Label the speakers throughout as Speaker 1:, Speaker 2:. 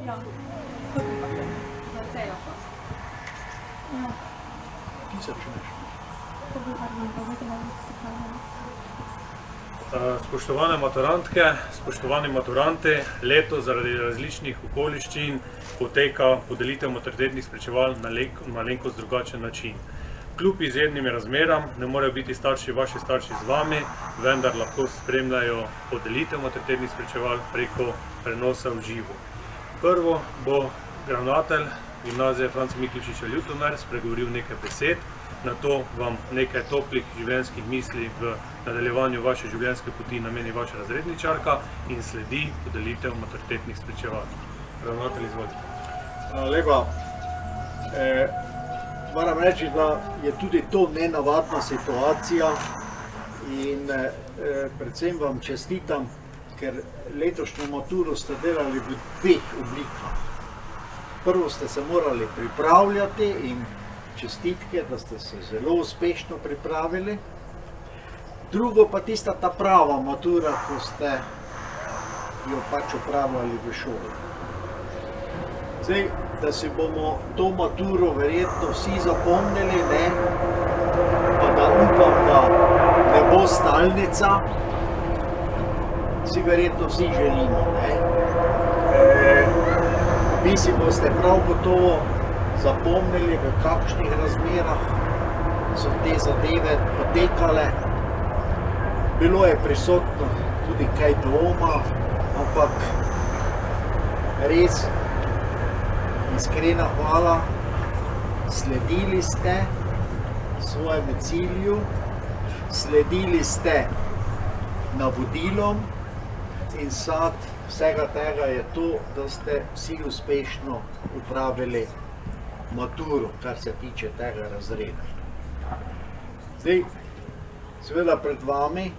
Speaker 1: Ja.
Speaker 2: Spoštovane maturantke, spoštovani maturanti, leto zaradi različnih okoliščin poteka podelitev maturitetnih spričeval na malenkost drugačen način. Kljub izrednim razmeram ne morejo biti vaši starši z vami, vendar lahko spremljajo podelitev maturitetnih spričeval preko prenosa v živo. Prvo bo ravnatelj Gimnazije Franca Miklošiča Ljutomer spregovoril nekaj besed, nato vam nekaj toplih življenjskih misli v nadaljevanju vaše življenjske poti nameni vaša razredničarka in sledi podelitev maturitetnih spričeval. Ravnatelj, izvolite.
Speaker 3: Hvala lepa. Moram reči, da je tudi to nenavadna situacija in predvsem vam čestitam, ker letošnjo maturo ste delali v dveh oblikah. Prvo ste se morali pripravljati in čestitke, da ste se zelo uspešno pripravili. Drugo pa tista ta prava matura, ko ste jo pač opravljali v šoli. Zdaj, da si bomo to maturo verjetno vsi zapomnili, pa da upam, da ne bo stalnica, si verjetno vsi želimo. Vi si boste prav gotovo zapomnili, v kakšnih razmerah so te zadeve potekale. Bilo je prisotno tudi kaj dvoma, ampak res iskrena hvala, sledili ste svojemu cilju, sledili ste navodilom in sad vsega tega je to, da ste vsi uspešno upravili maturo, kar se tiče tega razreda. Zdaj, seveda pred vami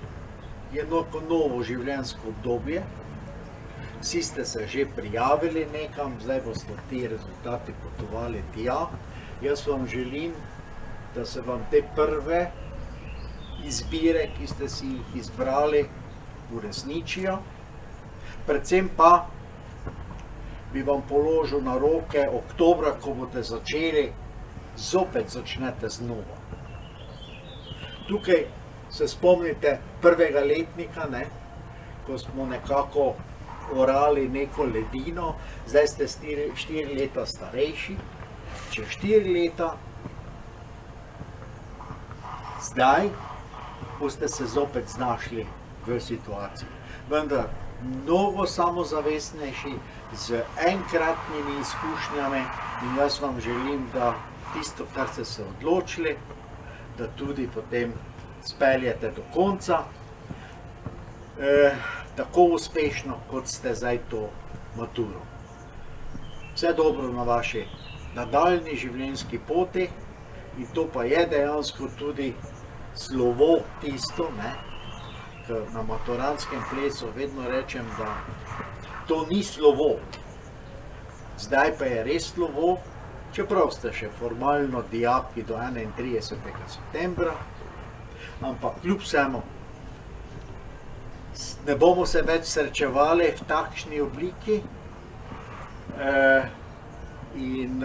Speaker 3: je novo življenjsko obdobje. Vsi ste se že prijavili nekam, zdaj boste ti rezultati potovali tja. Jaz vam želim, da se vam te prve izbire, ki ste si jih izbrali, uresničijo. Predvsem pa bi vam položil na roke oktobra, ko boste začeli, zopet začnete znova. Tukaj se spomnite prvega letnika, ko smo nekako orali neko ledino, zdaj ste 4 leta starejši, čez 4 leta, zdaj boste se zopet znašli v situaciji. Vendar mnogo samozavestnejši, z enkratnimi izkušnjami in jaz vam želim, da tisto, kar ste se odločili, da tudi potem speljete do konca, tako uspešno, kot ste zdaj to maturo. Vse dobro na vaši nadaljnji življenjski poti in to pa je dejansko tudi slovo tisto, ker na maturantskem plesu vedno rečem, da to ni slovo. Zdaj pa je res slovo, čeprav ste še formalno dijaki do 31. septembra, ampak kljub vsemu ne bomo se več srečevali v takšni obliki in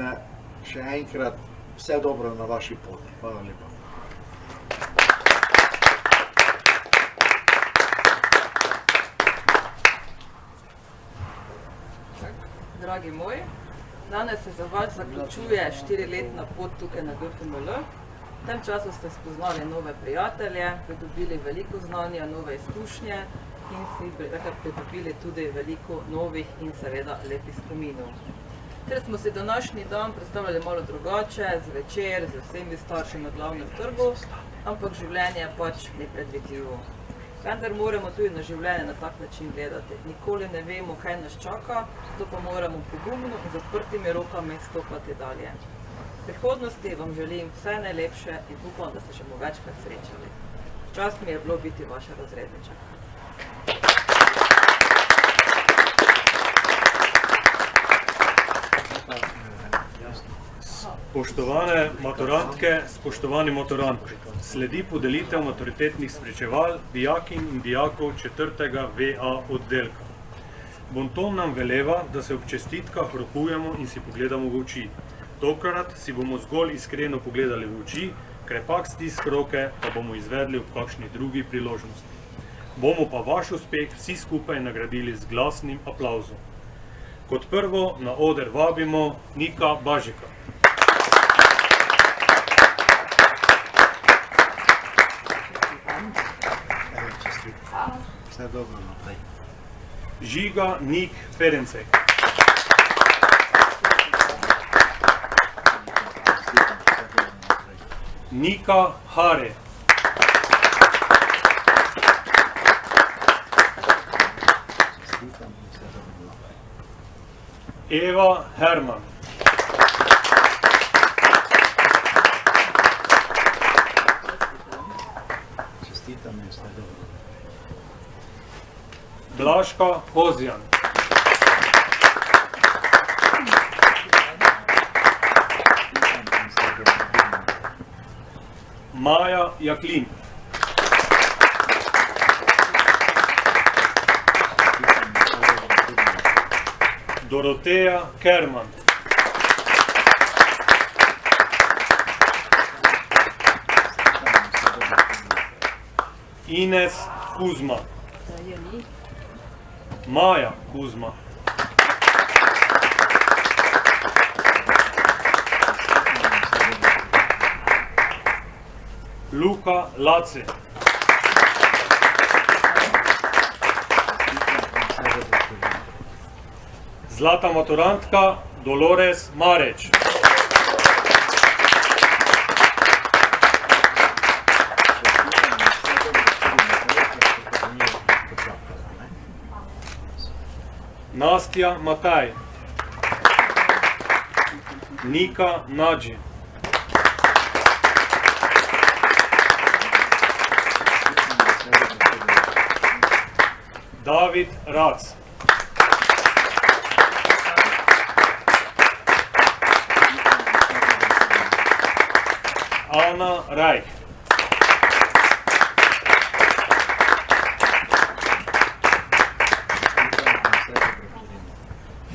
Speaker 3: še enkrat vse dobro na vaši poti. Hvala lepa.
Speaker 4: Dragi moji, danes se za vas zaključuje 4-letna pot tukaj na GFML. V tem času ste spoznali nove prijatelje, pridobili veliko znanja, nove izkušnje in si pridobili tudi veliko novih in seveda lepih spominov. Ker smo si današnji dan predstavljali malo drugače, zvečer, z vsemi starši na glavnem trgu, ampak življenje je pač nepredvidljivo. Vendar moramo tudi na življenje na tak način gledati. Nikoli ne vemo, kaj nas čaka, to pa moramo pogumno in z odprtimi rokami stopati dalje. V prihodnosti vam želim vse najlepše in upam, da se še bomo večkrat srečali. Čast mi je bilo biti vaša razredničarka.
Speaker 3: Jasno.
Speaker 2: Spoštovane maturantke, spoštovani maturanti, sledi podelitev maturitetnih spričeval dijakinj in dijakov 4. VA oddelka. Bonton nam veleva, da se ob čestitkah rokujemo in si pogledamo v oči. Tokrat si bomo zgolj iskreno pogledali v oči, krepak stisk roke pa bomo izvedli ob kakšni drugi priložnosti. Bomo pa vaš uspeh vsi skupaj nagradili z glasnim aplavzom. Kot prvo na oder vabimo Nika Bažika.
Speaker 3: Vse dobro naprej.
Speaker 2: Žiga Nik Ferencek. Nika Hare. Eva Herman.
Speaker 3: Čestitam in vse dobro.
Speaker 2: Blaška Hozjan. Maja Jaklin. Doroteja Kerman. Ines Kuzma. Maja Kuzma. Luka Laci. Zlata maturantka Dolores Mareč. Nastja Mataj. Nika Nadži. David Rac. Ana Rajh.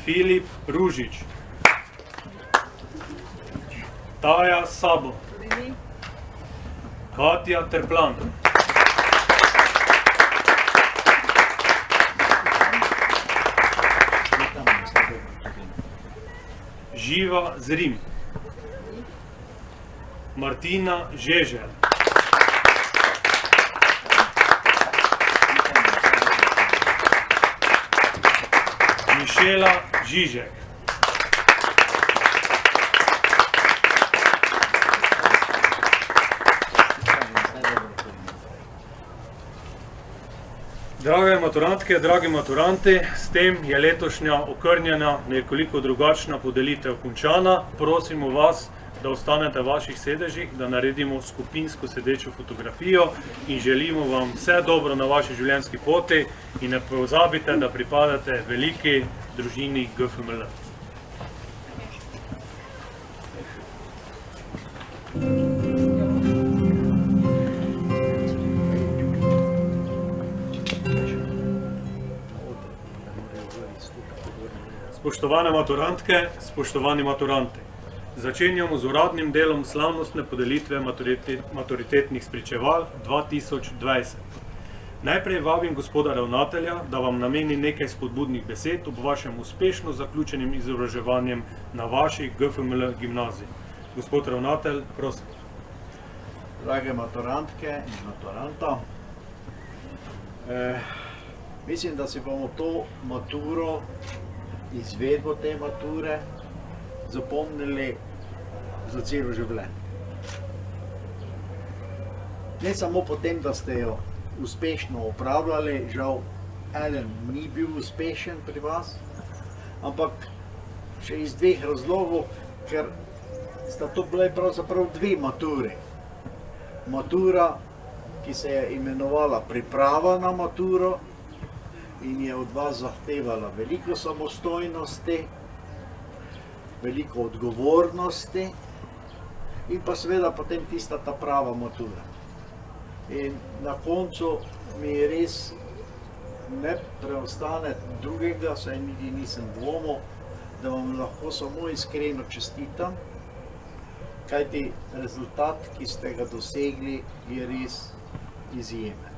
Speaker 2: Filip Ružič. Taja Sabo. Katja Terplan. Živa Zrim. Martina Žeželj. Mišela Žižek. Drage maturantke, dragi maturanti, s tem je letošnja okrnjena, nekoliko drugačna podelitev končana. Prosimo vas, da ostanete v vaših sedežih, da naredimo skupinsko sedečo fotografijo in želimo vam vse dobro na vaši življenjski poti in ne pozabite, da pripadate veliki družini GFML. Spoštovane maturantke, spoštovani maturanti, začenjamo z uradnim delom slavnostne podelitve maturitetnih spričeval 2020. Najprej vabim gospoda ravnatelja, da vam nameni nekaj spodbudnih besed ob vašem uspešno zaključenim izobraževanjem na vaši GFML gimnaziji. Gospod ravnatelj, prosim.
Speaker 3: Drage maturantke in maturanta, mislim, da si bomo to maturo, izvedbo te mature zapomnili za celo življenje. Ne samo potem, da ste jo uspešno opravljali, žal eden ni bil uspešen pri vas, ampak še iz dveh razlogov, ker sta to bile pravzaprav dve maturi. Matura, ki se je imenovala priprava na maturo in je od vas zahtevala veliko samostojnosti, veliko odgovornosti in pa seveda potem tista ta prava matura. In na koncu mi res ne preostane drugega, saj niti nisem dvomil, da vam lahko samo iskreno čestitam, kajti rezultat, ki ste ga dosegli, je res izjemen.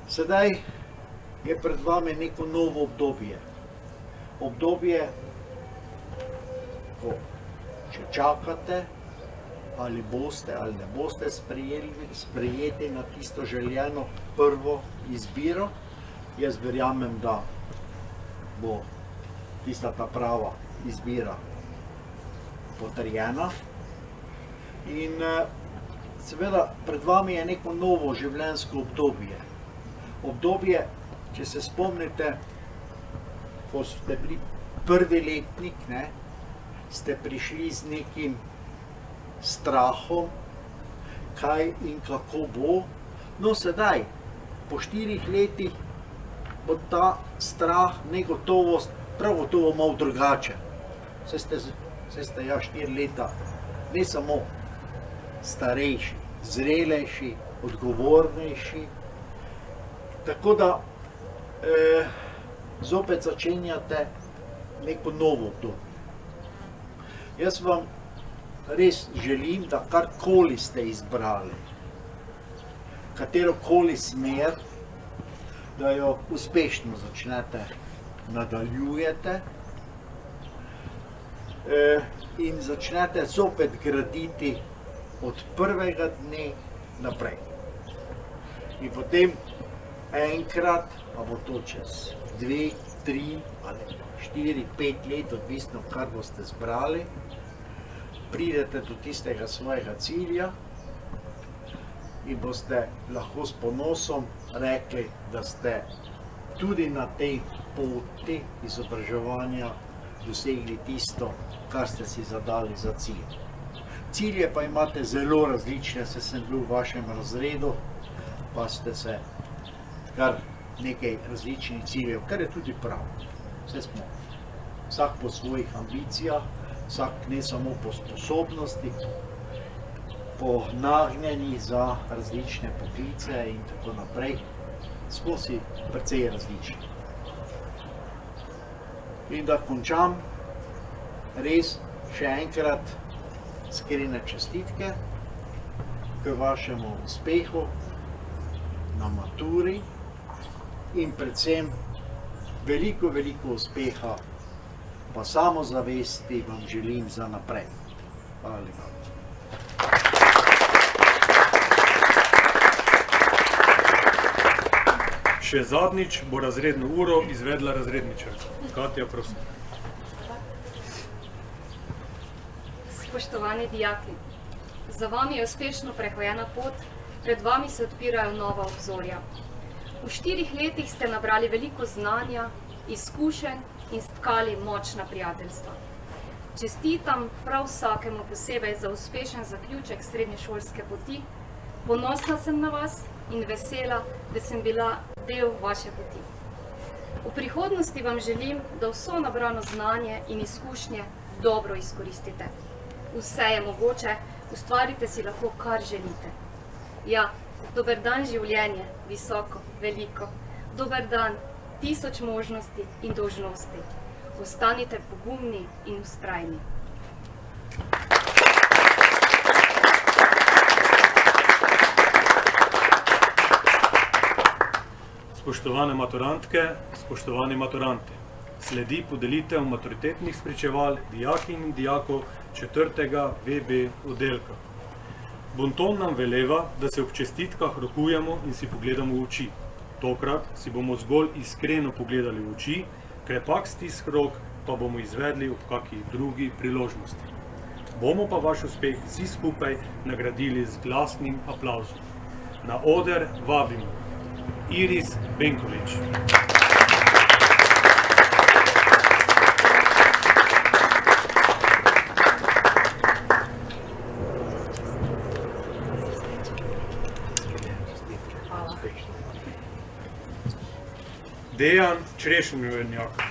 Speaker 3: Sedaj je pred vami neko novo obdobje. Obdobje, ko če čakate, ali boste ali ne boste sprejeti na tisto željeno prvo izbiro, jaz verjamem, da bo tista ta prava izbira potrjena. In seveda pred vami je neko novo življenjsko obdobje. Obdobje, če se spomnite, ko ste bili prvi letnik, ste prišli z nekim strahom, kaj in kako bo. No sedaj, po 4 letih, bo ta strah, negotovost, prav gotovo malo drugačen. Saj ste ja 4 leta ne samo starejši, zrelejši, odgovornejši. Tako da zopet začenjate neko novo obdobje. Jaz vam res želim, da karkoli ste izbrali, katerokoli smer, da jo uspešno začnete, nadaljujete in začnete zopet graditi od prvega dne naprej. In potem enkrat, pa bo to čez 2, 3 ali 4, 5 let, odvisno kar boste zbrali, pridete do tistega svojega cilja in boste lahko s ponosom rekli, da ste tudi na tej poti izobraževanja dosegli tisto, kar ste si zadali za cilj. Cilje pa imate zelo različne, saj sem bil v vašem razredu, pa ste se kar nekaj različnih ciljev, kar je tudi prav. Vse smo, vsak po svojih ambicijah, vsak ne samo po sposobnosti, po nagnjenji za različne poklice in tako naprej, smo si precej različni. In da končam, res še enkrat iskrene čestitke k vašemu uspehu na maturi in predvsem veliko uspeha, pa samozavesti vam želim za naprej. Hvala lepa.
Speaker 2: Še zadnjič bo razredno uro izvedla razredničarka. Katja, prosim.
Speaker 1: Spoštovani dijaki, za vami je uspešno prehojena pot, pred vami se odpirajo nova obzorja. V 4 letih ste nabrali veliko znanja, izkušenj in stkali močna prijateljstva. Čestitam prav vsakemu posebej za uspešen zaključek srednješolske poti. Ponosna sem na vas in vesela, da sem bila del vaše poti. V prihodnosti vam želim, da vso nabrano znanje in izkušnje dobro izkoristite. Vse je mogoče, ustvarite si lahko, kar želite. Ja, dober dan življenje, visoko, veliko. Dober dan, 1000 možnosti in dolžnosti. Ostanite pogumni in vztrajni.
Speaker 2: Spoštovane maturantke, spoštovani maturanti, sledi podelitev maturitetnih spričeval dijakinj in dijakov 4. VB oddelka. Bonton nam veleva, da se ob čestitkah rokujemo in si pogledamo v oči. Tokrat si bomo zgolj iskreno pogledali v oči, krepak stisk rok pa bomo izvedli ob kakšni drugi priložnosti. Bomo pa vaš uspeh vsi skupaj nagradili z glasnim aplavzom. Na oder vabimo Iris Benkovič. Dejan Črešnjevnjak.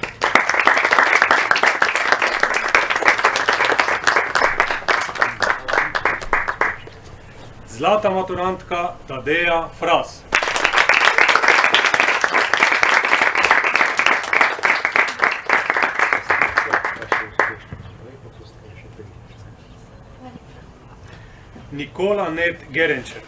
Speaker 2: Zlata maturantka Tadeja Fras. Nikola Ned Gerenčer.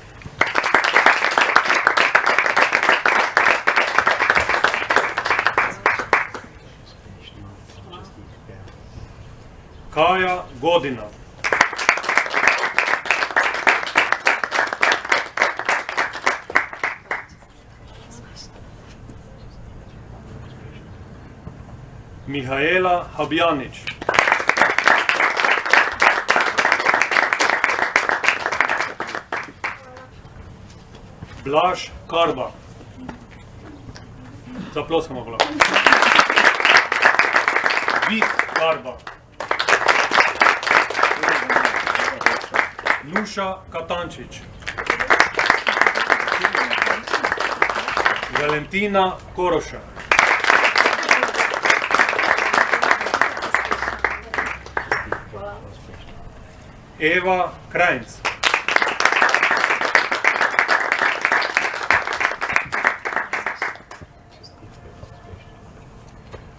Speaker 2: Kaja Godina. Mihaela Habjanič. Blaž Karba. Zaploskamo hvala. Vit Karba. Nuša Katančič. Valentina Koroša. Eva Krajnc.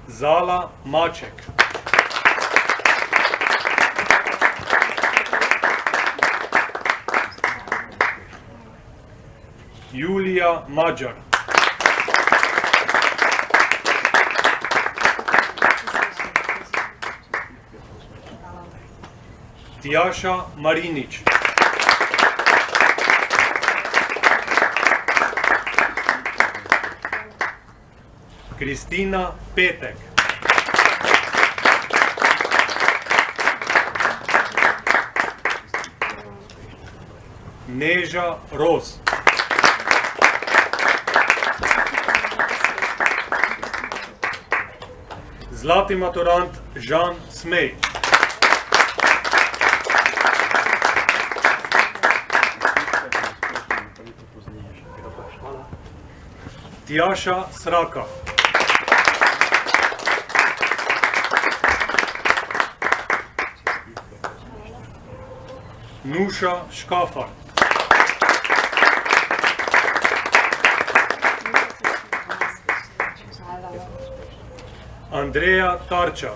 Speaker 2: Zala Maček. Julija Mađar. Tjaša Marinič. Kristina Petek. Neža Ros. Zlati maturant Žan Smej. Tjaša Sraka. Nuša Škafar. Andreja Tarča.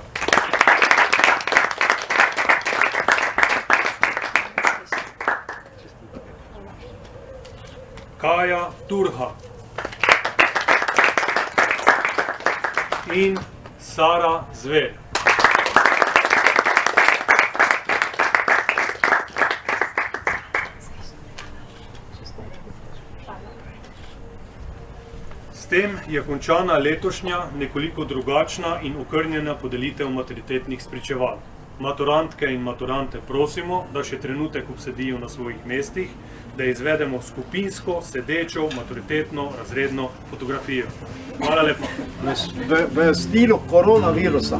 Speaker 2: Kaja Turha. In Sara Zver. S tem je končana letošnja, nekoliko drugačna in okrnjena podelitev maturitetnih spričeval. Maturantke in maturante prosimo, da še trenutek obsedijo na svojih mestih, da izvedemo skupinsko, sedečo, maturitetno, razredno fotografijo. Hvala lepa.
Speaker 3: V stilu koronavirusa.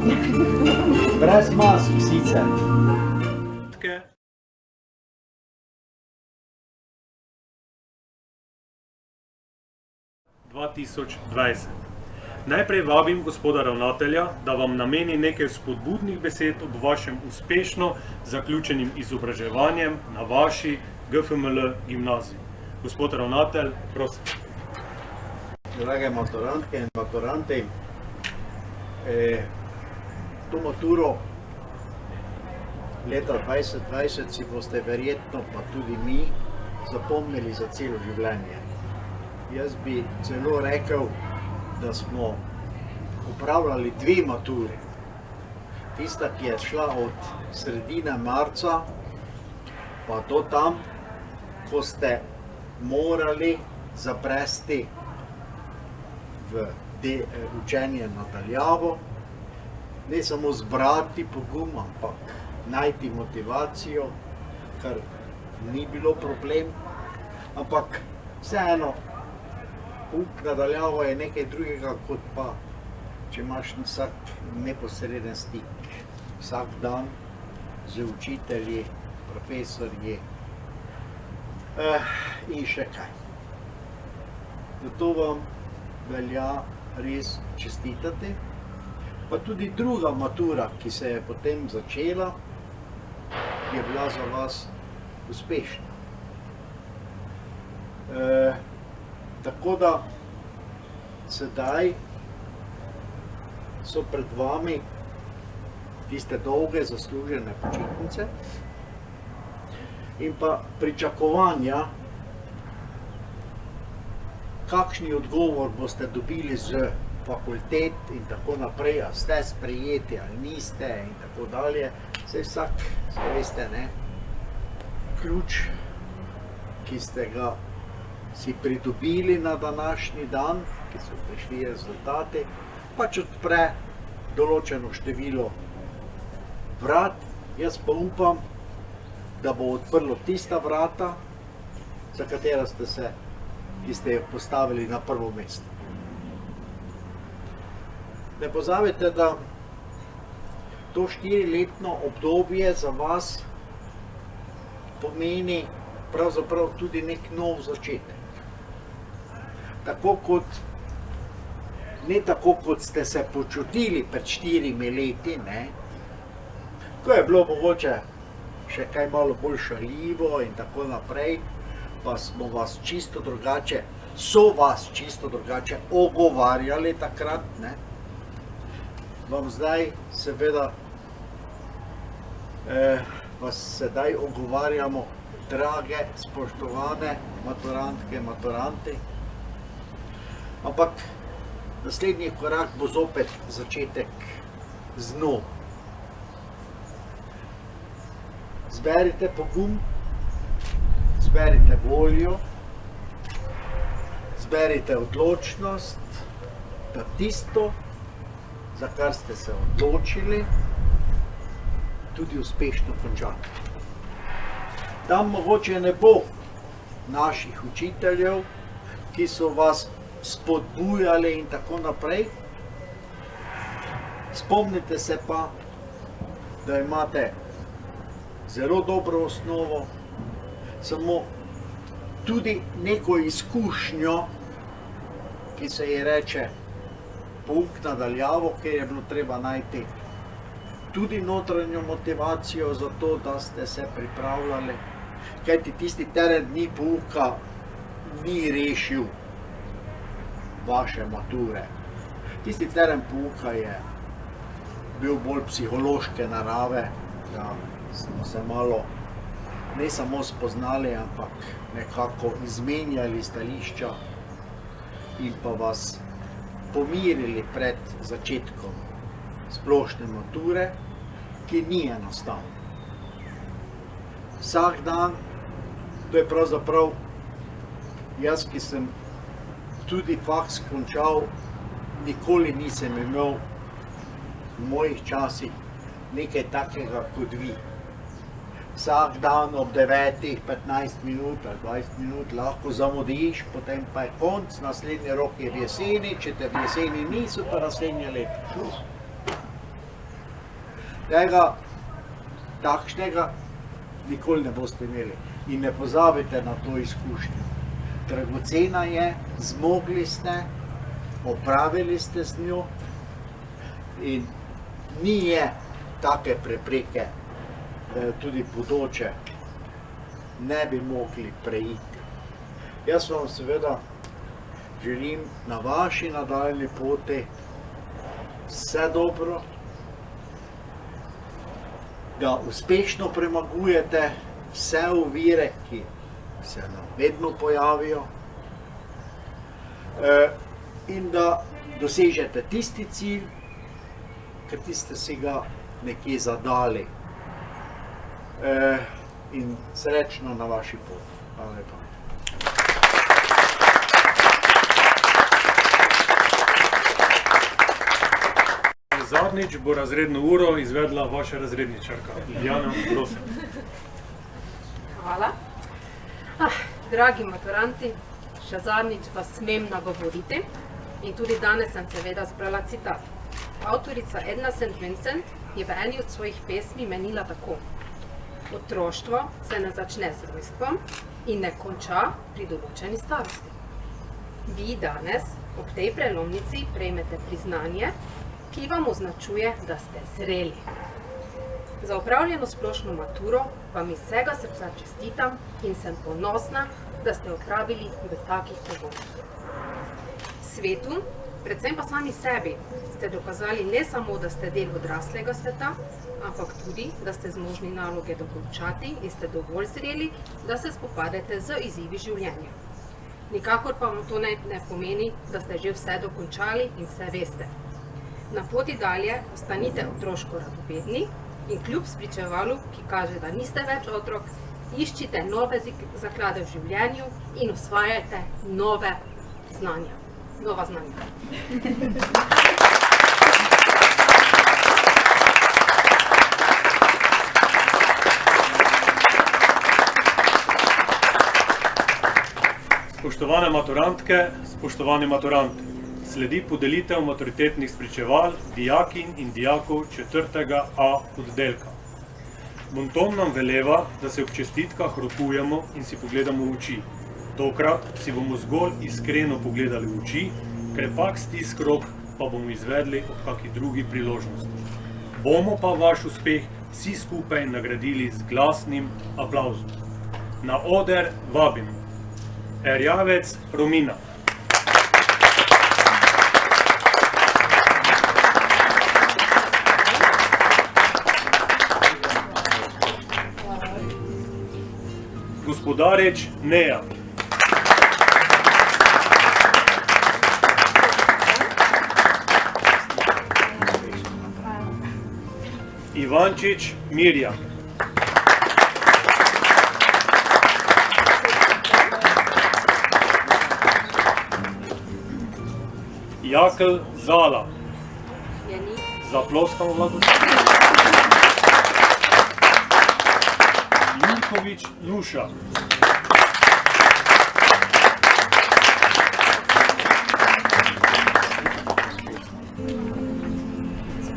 Speaker 3: Brez mask sicer.
Speaker 2: 2020. Najprej vabim gospoda ravnatelja, da vam nameni nekaj spodbudnih besed ob vašem uspešno zaključenim izobraževanjem na vaši GFML gimnaziji. Gospod ravnatelj, prosim.
Speaker 3: Drage maturantke in maturanti, to maturo leta 2020 si boste verjetno, pa tudi mi, zapomnili za celo življenje. Jaz bi celo rekel, da smo upravljali dve maturi. Tista, ki je šla od sredine marca pa do tam, ko ste morali zapresti v učenje na daljavo, ne samo zbrati pogum, ampak najti motivacijo, kar ni bilo problem, ampak vseeno pouk na daljavo je nekaj drugega, kot pa, če imaš vsak neposreden stik, vsak dan z učitelji, profesorji in še kaj. Zato vam velja res čestitati, pa tudi druga matura, ki se je potem začela, je bila za vas uspešna. Tako da sedaj so pred vami tiste dolge zaslužene počitnice in pa pričakovanja, kakšni odgovor boste dobili z fakultet in tako naprej, a ste sprejeti ali niste in tako dalje. Saj vsak, saj veste, ne, ključ, ki ste ga si pridobili na današnji dan, ki so prišli rezultati, pač odpre določeno število vrat. Jaz pa upam, da bo odprlo tista vrata, za katera ste se, ki ste jo postavili na prvo mesto. Ne pozabite, da to 4-letno obdobje za vas pomeni pravzaprav tudi nek nov začetek. Ne tako, kot ste se počutili pred 4 leti, ne, ko je bilo mogoče še kaj malo bolj šaljivo in tako naprej, pa smo vas čisto drugače, ogovarjali takrat, ne. Vam zdaj seveda, vas sedaj ogovarjamo, drage, spoštovane maturantke, maturanti, ampak naslednji korak bo zopet začetek znova. Zberite pogum, zberite voljo, zberite odločnost, da tisto, za kar ste se odločili, tudi uspešno končate. Tam mogoče ne bo naših učiteljev, ki so vas spodbujali in tako naprej. Spomnite se pa, da imate zelo dobro osnovo, samo tudi neko izkušnjo, ki se ji reče pouk nadaljavo, ker je bilo treba najti tudi notranjo motivacijo za to, da ste se pripravljali, kajti tisti teden dni pouka ni rešil vaše mature. Tisti teden pouka je bil bolj psihološke narave, da smo se malo ne samo spoznali, ampak nekako izmenjali stališča in pa vas pomirili pred začetkom splošne mature, ki ni enostavno. Vsak dan, to je pravzaprav jaz, ki sem tudi faks končal, nikoli nisem imel v mojih časih nekaj takega kot vi. Vsak dan ob 9, 15 minut ali 20 minut lahko zamudiš, potem pa je konc, naslednji rok je v jeseni, če te v jeseni niso, pa naslednje leto. Tega takšnega nikoli ne boste imeli in ne pozabite na to izkušnjo. Dragocena je, zmogli ste, opravili ste z njo in ni je take prepreke, da jo tudi bodoče ne bi mogli preiti. Jaz vam seveda želim na vaši nadaljnji poti vse dobro, da uspešno premagujete vse ovire, ki se nam vedno pojavijo, in da dosežete tisti cilj, ker ste si ga nekje zadali. In srečno na vaši poti. Hvala lepa.
Speaker 2: Zadnjič bo razredno uro izvedla vaša razredničarka. Ljubljana, prosim.
Speaker 1: Hvala. Dragi maturanti, še zadnjič vas smem nagovoriti in tudi danes sem seveda zbrala citat. Avtorica Edna St. Vincent je v eni od svojih pesmi menila tako: otroštvo se ne začne z rojstvom in ne konča pri določeni starosti. Vi danes ob tej prelomnici prejmete priznanje, ki vam označuje, da ste zreli. Za opravljeno splošno maturo vam iz vsega srca čestitam in sem ponosna,
Speaker 5: da ste opravili v takih pogojih. Svetu, predvsem pa sami sebi, ste dokazali ne samo, da ste del odraslega sveta, ampak tudi, da ste zmožni naloge dokončati in ste dovolj zreli, da se spopadete z izzivi življenja. Nikakor pa vam to ne pomeni, da ste že vse dokončali in vse veste. Na poti dalje ostanite otroško radovedni in kljub spričevalu, ki kaže, da niste več otrok, iščite nove zaklade v življenju in osvajajte nova znanja.
Speaker 2: Spoštovane maturantke, spoštovani maturanti, sledi podelitev maturitetnih spričeval dijakinj in dijakov 4. A oddelka. Bonton nam veleva, da se ob čestitkah rokujemo in si pogledamo v oči. Tokrat si bomo zgolj iskreno pogledali v oči, krepak stisk rok pa bomo izvedli ob kaki drugi priložnosti. Bomo pa vaš uspeh vsi skupaj nagradili z glasnim aplavzom. Na oder vabimo Erjavec Romina, Gospodareč Neja, Ivančič Mirjam, Jakl Zala, zaploskamo vladu, Jurkovič Nuša,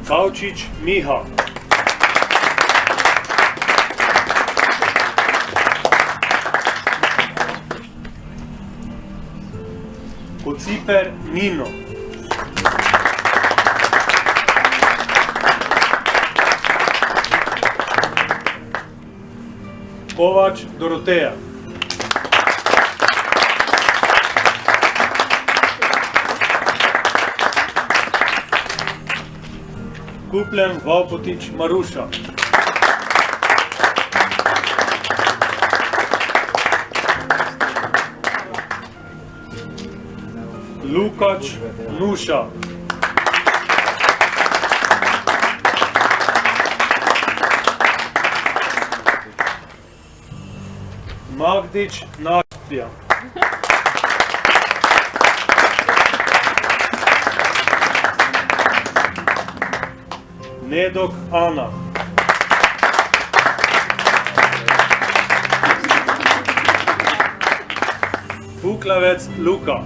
Speaker 2: Kavčič Miha, Kociper Nino, Kovač Doroteja, Kupljen Valpotič Maruša, Lukač Nuša, Magdič Nastja, Nedok Ana, Puklavec Luka,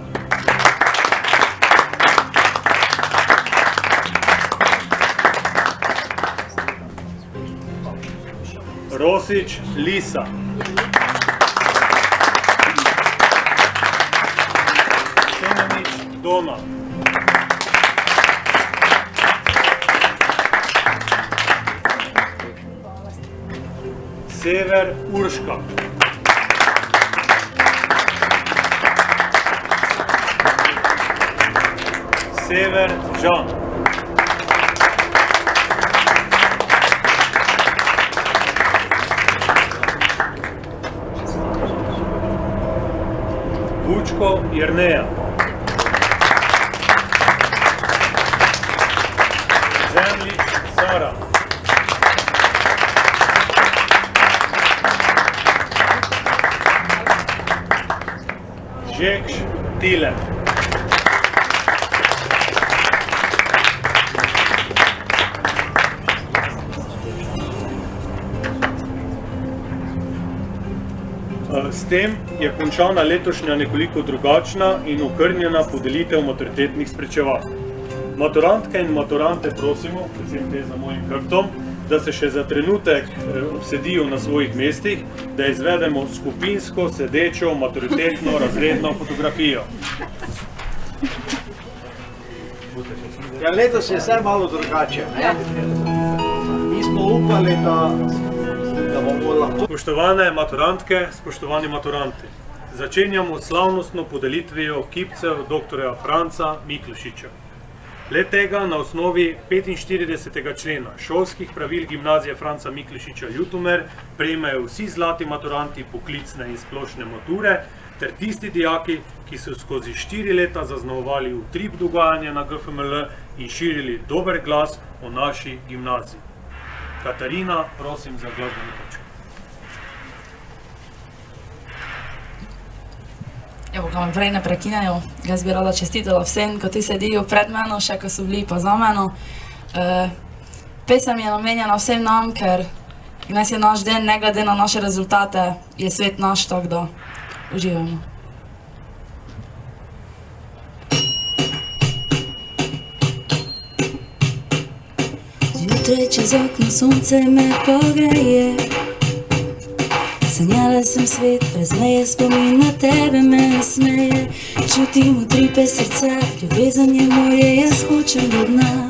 Speaker 2: Rosič Lisa, Semenič Dona, Sever Urška, Sever Žan, Vučko Jerneja, Zemljič Sara, Žekš Tile, S tem je končana letošnja nekoliko drugačna in okrnjena podelitev maturitetnih spričeval. Maturantke in maturante prosimo, predvsem te za mojim hrbtom, da se še za trenutek obsedijo na svojih mestih, da izvedemo skupinsko sedečo maturitetno razredno fotografijo.
Speaker 3: Ja, letos je vse malo drugače. Mi smo upali, da bomo lahko.
Speaker 2: Spoštovane maturantke, spoštovani maturanti, začenjamo slavnostno podelitvijo kipcev dr. Franca Miklošiča. Le tega na osnovi 45. člena šolskih pravil gimnazije Franca Miklošiča Ljutomer prejmejo vsi zlati maturanti poklicne in splošne mature ter tisti dijaki, ki so skozi 4 leta zaznamovali utrip dogajanja na GFML in širili dober glas o naši gimnaziji. Katarina, prosim za glasbeno točko.
Speaker 6: Evo, ko me prej ne prekinejo, jaz bi rada čestitala vsem, ko ti sedijo pred meno, še ko so bili pa za meno. Pesem je namenjena vsem nam, ker danes je naš dan, ne glede na naše rezultate, je svet naš, tako da uživamo.
Speaker 7: Zjutraj čez okno sonce me pogreje, sanjala sem svet brez meje, spomin na tebe me smeje. Čutim utripe srca, ljubezen je morje, jaz hočem do dna.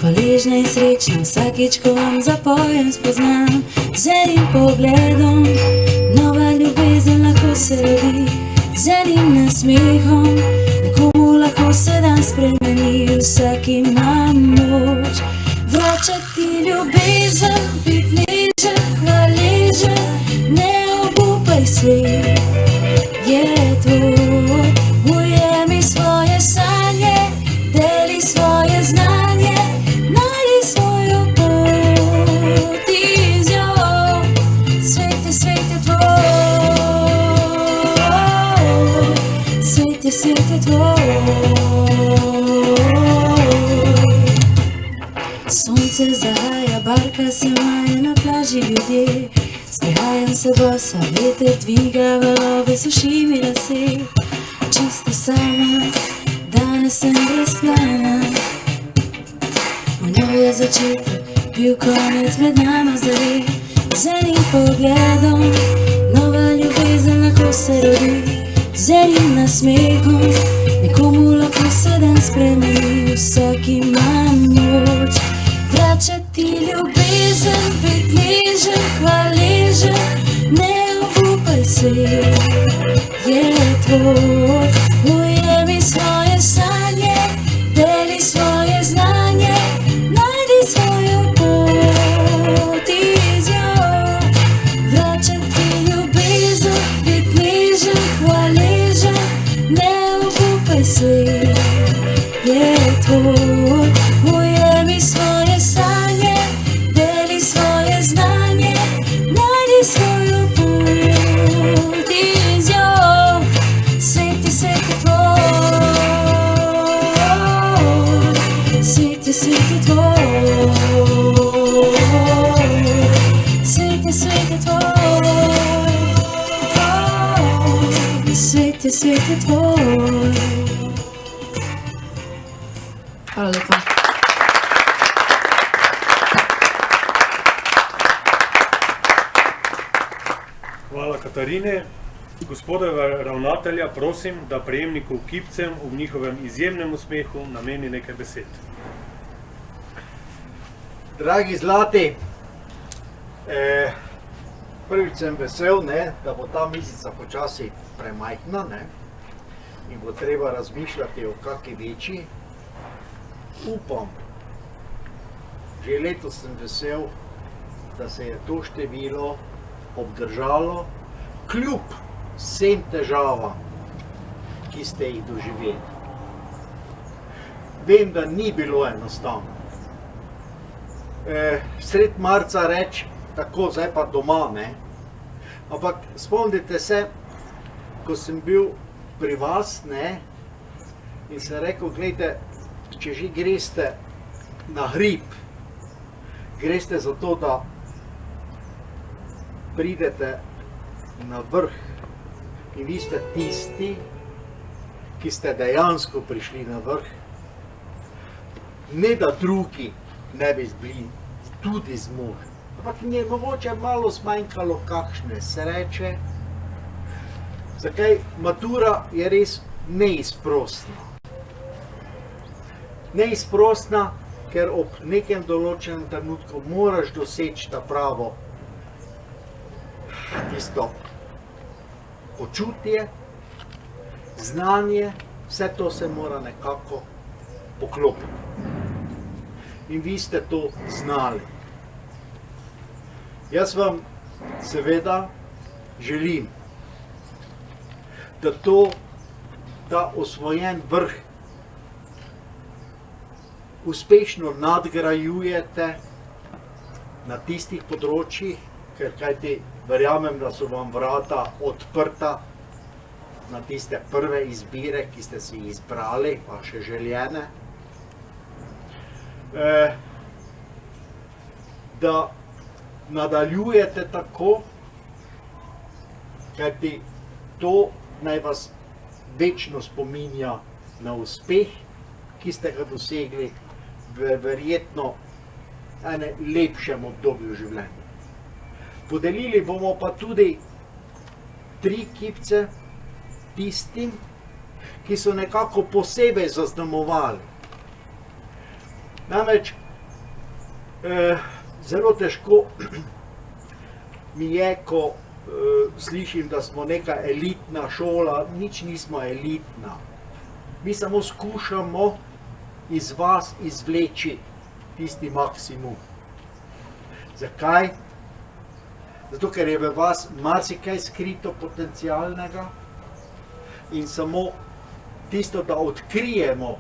Speaker 7: Hvaležna in srečna vsakič, ko vam zapojem, spoznam z enim pogledom. Nova ljubezen lahko se rodi, z enim nasmehom. Nekomu lahko se dan spremeni, vsak ima moč vračati ljubezen, bit nežen, hvaležen. Ne obupaj, svet je tvoj, ujemi svoje sanje, deli svoje znanje, najdi svojo pot in z njo. Svet je tvoj, svet je tvoj. Sonce zahaja, barka se maje, na plaži ljudje. Sprehajam se bosa, veter dviga valove, suši mi lase. Čisto sama, danes sem brez plana. Moj nov je začetek, bil konec, med nama zare. Z enim pogledom, nova ljubezen lahko se rodi. Z enim nasmehom, nekomu lahko se dan spremeni. Vsak ima moč vračati ljubezen, bit nežen, hvaležen. Ne obupaj, svet je tvoj, ujemi svoje sanje, deli svoje znanje, najdi svojo pot in z njo. Vračati ljubezen, bit nežen, hvaležen. Ne obupaj, svet je tvoj, ujemi svoje sanje, deli svoje znanje, najdi svojo pot in z njo. Svet je tvoj, svet je tvoj, svet je tvoj, svet je tvoj.
Speaker 6: Hvala lepa.
Speaker 2: Hvala Katarine. Gospoda ravnatelja prosim, da prejemnikov kipcem ob njihovem izjemnem uspehu nameni nekaj besed.
Speaker 3: Dragi zlati, prvič sem vesel, da bo ta mizica počasi premajhna, in bo treba razmišljati o kakšni večji. Upam, že letos sem vesel, da se je to število obdržalo, kljub vsem težavam, ki ste jih doživeli. Vem, da ni bilo enostavno. Sred marca reči, tako, zdaj pa doma, ampak spomnite se, ko sem bil pri vas, in sem rekel, gledajte, če že greste na hrib, greste zato, da pridete na vrh in vi ste tisti, ki ste dejansko prišli na vrh, ne da drugi ne bi bili tudi zmožni, ampak mi je mogoče malo zmanjkalo kakšne sreče. Zakaj? Matura je res neizprostna. Neizprostna, ker ob nekem določenem trenutku moraš doseči ta pravo, tisto počutje, znanje, vse to se mora nekako poklopiti. In vi ste to znali. Jaz vam seveda želim, da ta osvojen vrh uspešno nadgrajujete na tistih področjih, ker kajti verjamem, da so vam vrata odprta na tiste prve izbire, ki ste si izbrali, vaše željene. Da nadaljujete tako, kajti to naj vas večno spominja na uspeh, ki ste ga dosegli v verjetno enem lepšem obdobju življenja. Podelili bomo pa tudi 3 kipce tistim, ki so nekako posebej zaznamovali. Namreč zelo težko mi je, ko slišim, da smo neka elitna šola, nič nismo elitna. Mi samo skušamo iz vas izvleči tisti maksimum. Zakaj? Zato, ker je v vas marsikaj skrito potencialnega in samo tisto, da odkrijemo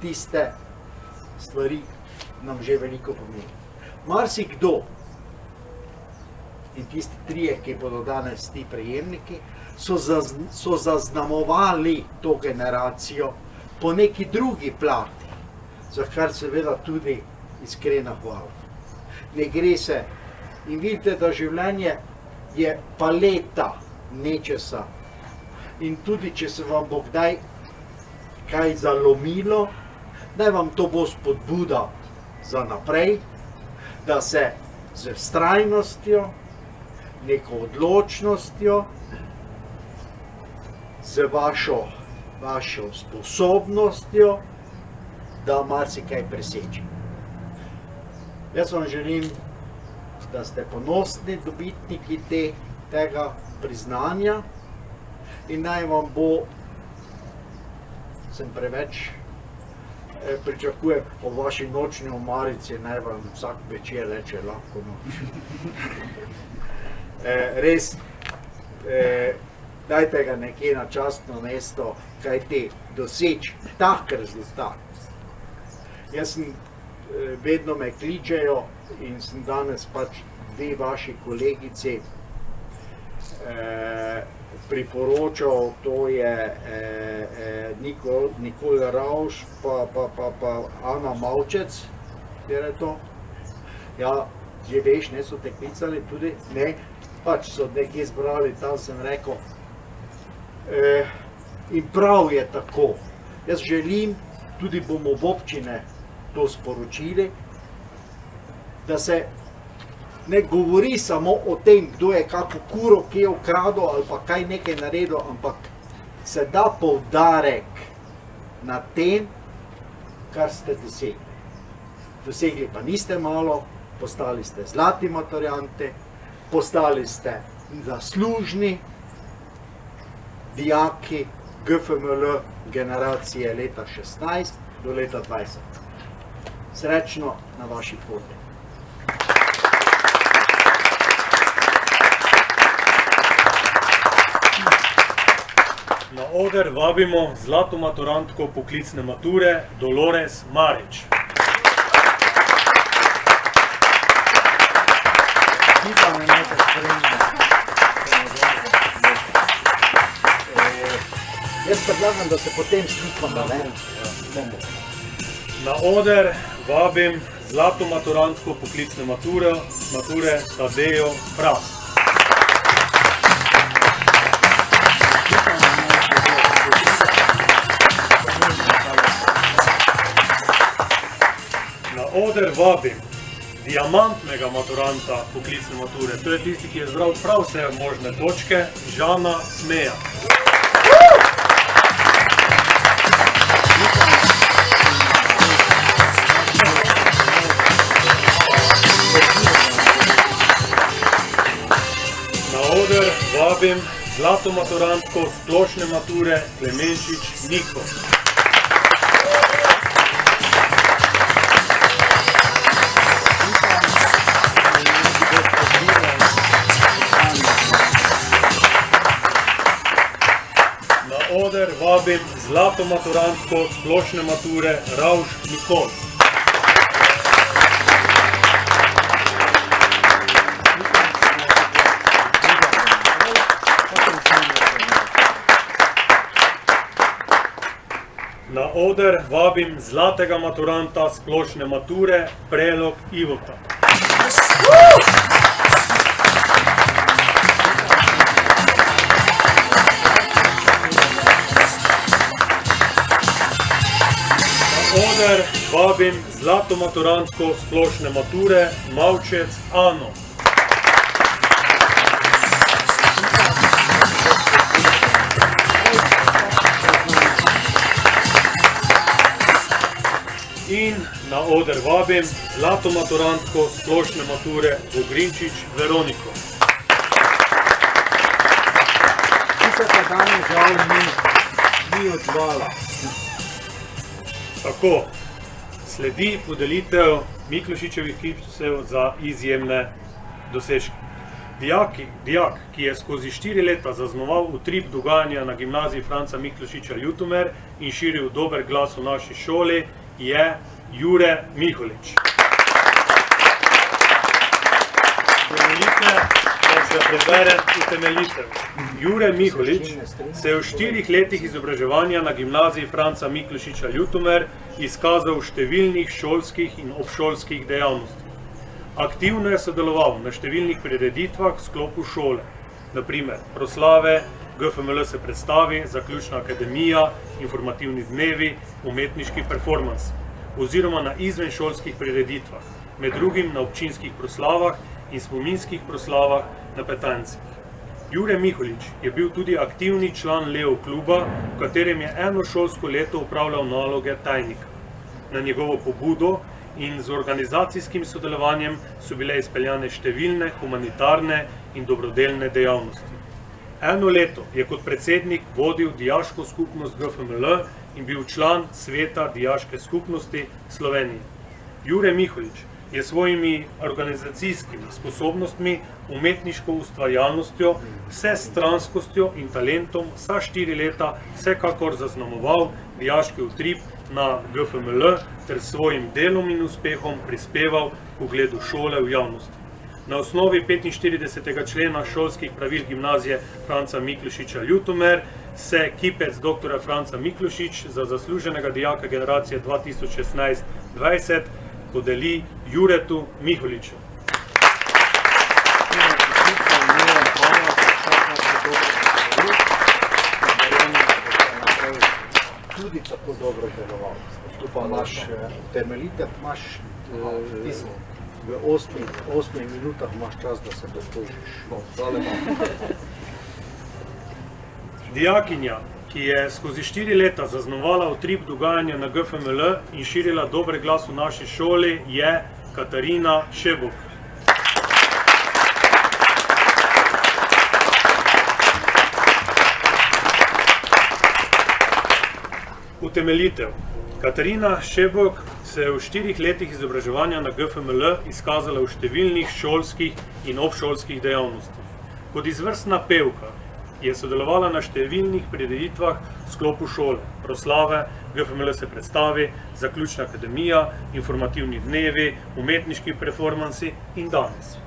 Speaker 3: tiste stvari, nam že veliko pomeni. Marsikdo, in tisti 3, ki bodo danes ti prejemniki, so zaznamovali to generacijo po neki drugi plati, za kar seveda tudi iskrena hvala. Ne gre se. In vidite, da življenje je paleta nečesa. In tudi, če se vam bo kdaj kaj zalomilo, naj vam to bo spodbuda za naprej, da se z vztrajnostjo, neko odločnostjo, z vašo sposobnostjo, da marsikaj preseči. Jaz vam želim, da ste ponosni dobitniki tega priznanja in naj vam bo, sem preveč pričakujem, o vaši nočni omarici, naj vam vsak večer reče lahko noč. Res, dajte ga nekje na častno mesto, kajti doseči tak rezultat. Jaz sem, vedno me kličejo in sem danes pač 2 vaši kolegici priporočal, to je Nikola Ravš pa Ana Mavčec, kjer je to? Ja, že veš, ne so te klicali tudi, ne, pač so nekje zbrali, tam sem rekel. In prav je tako. Jaz želim, tudi bomo v občine to sporočili, da se ne govori samo o tem, kdo je kako kuro kje ukradel ali pa kaj nekaj naredil, ampak se da poudarek na tem, kar ste dosegli. Dosegli pa niste malo, postali ste zlati maturanti, postali ste zaslužni dijaki GFML generacije leta 16 do leta 20. Srečno na vaši poti.
Speaker 2: Na oder vabimo zlato maturantko poklicne mature Dolores Marič.
Speaker 3: Jaz predlagam, da se potem slikamo, ne?
Speaker 2: Na oder vabim zlato maturantko poklicne mature Tadejo Fras. Na oder vabim diamantnega maturanta poklicne mature, to je tisti, ki je zbral prav vse možne točke, Žana Smeja. Na oder vabim zlato maturantko splošne mature Klemenčič Niko. Na oder vabim zlato maturantko splošne mature Ravš Nikol. Na oder vabim zlatega maturanta splošne mature Prelog Ivota. Na oder vabim zlato maturantko splošne mature Mavčec Ano. In na oder vabim zlato maturantko splošne mature Vogrinčič Veroniko.
Speaker 3: Ki se pa danes žal ni odzvala.
Speaker 2: Tako, sledi podelitev Miklošičevih kipcev za izjemne dosežke. Dijak, ki je skozi 4 leta zaznamoval utrip dogajanja na gimnaziji Franca Miklošiča Ljutomer in širil dober glas v naši šoli, je Jure Miholič. Utemeljitev. Jure Miholič se je v 4 letih izobraževanja na gimnaziji Franca Miklošiča Ljutomer izkazal v številnih šolskih in obšolskih dejavnostih. Aktivno je sodeloval na številnih prireditvah v sklopu šole, naprimer proslave, GFML se predstavi, zaključna akademija, informativni dnevi, umetniški performans, oziroma na izvenšolskih prireditvah, med drugim na občinskih proslavah in spominskih proslavah na Petancih. Jure Miholič je bil tudi aktivni član Leo kluba, v katerem je eno šolsko leto upravljal naloge tajnika. Na njegovo pobudo in z organizacijskim sodelovanjem so bile izpeljane številne humanitarne in dobrodelne dejavnosti. Eno leto je kot predsednik vodil dijaško skupnost GFML in bil član sveta dijaške skupnosti Slovenije. Jure Miholič je svojimi organizacijskimi sposobnostmi, umetniško ustvarjalnostjo, vsestranskostjo in talentom vsa 4 leta vsekakor zaznamoval dijaški utrip na GFML ter svojim delom in uspehom prispeval k ugledu šole v javnosti. Na osnovi 45. člena šolskih pravil gimnazije Franca Miklošiča Ljutomer se kipec dr. Franca Miklošič za zasluženega dijaka generacije 2016-20 podeli Juretu Miholiču.
Speaker 3: Tudi tako dobro deloval. Tu pa imaš temeljitev, imaš v 8 minutah imaš čas, da se dotožiš.
Speaker 2: Dijakinja, ki je skozi 4 leta zaznamovala utrip dogajanja na GFML in širila dober glas v naši šoli, je Katarina Šebok. Utemeljitev. Katarina Šebok se je v 4 letih izobraževanja na GFML izkazala v številnih šolskih in obšolskih dejavnostih. Kot izvrstna pevka je sodelovala na številnih prireditvah v sklopu šole, proslave, GFML se predstavi, zaključna akademija, informativni dnevi, umetniški performansi in danes.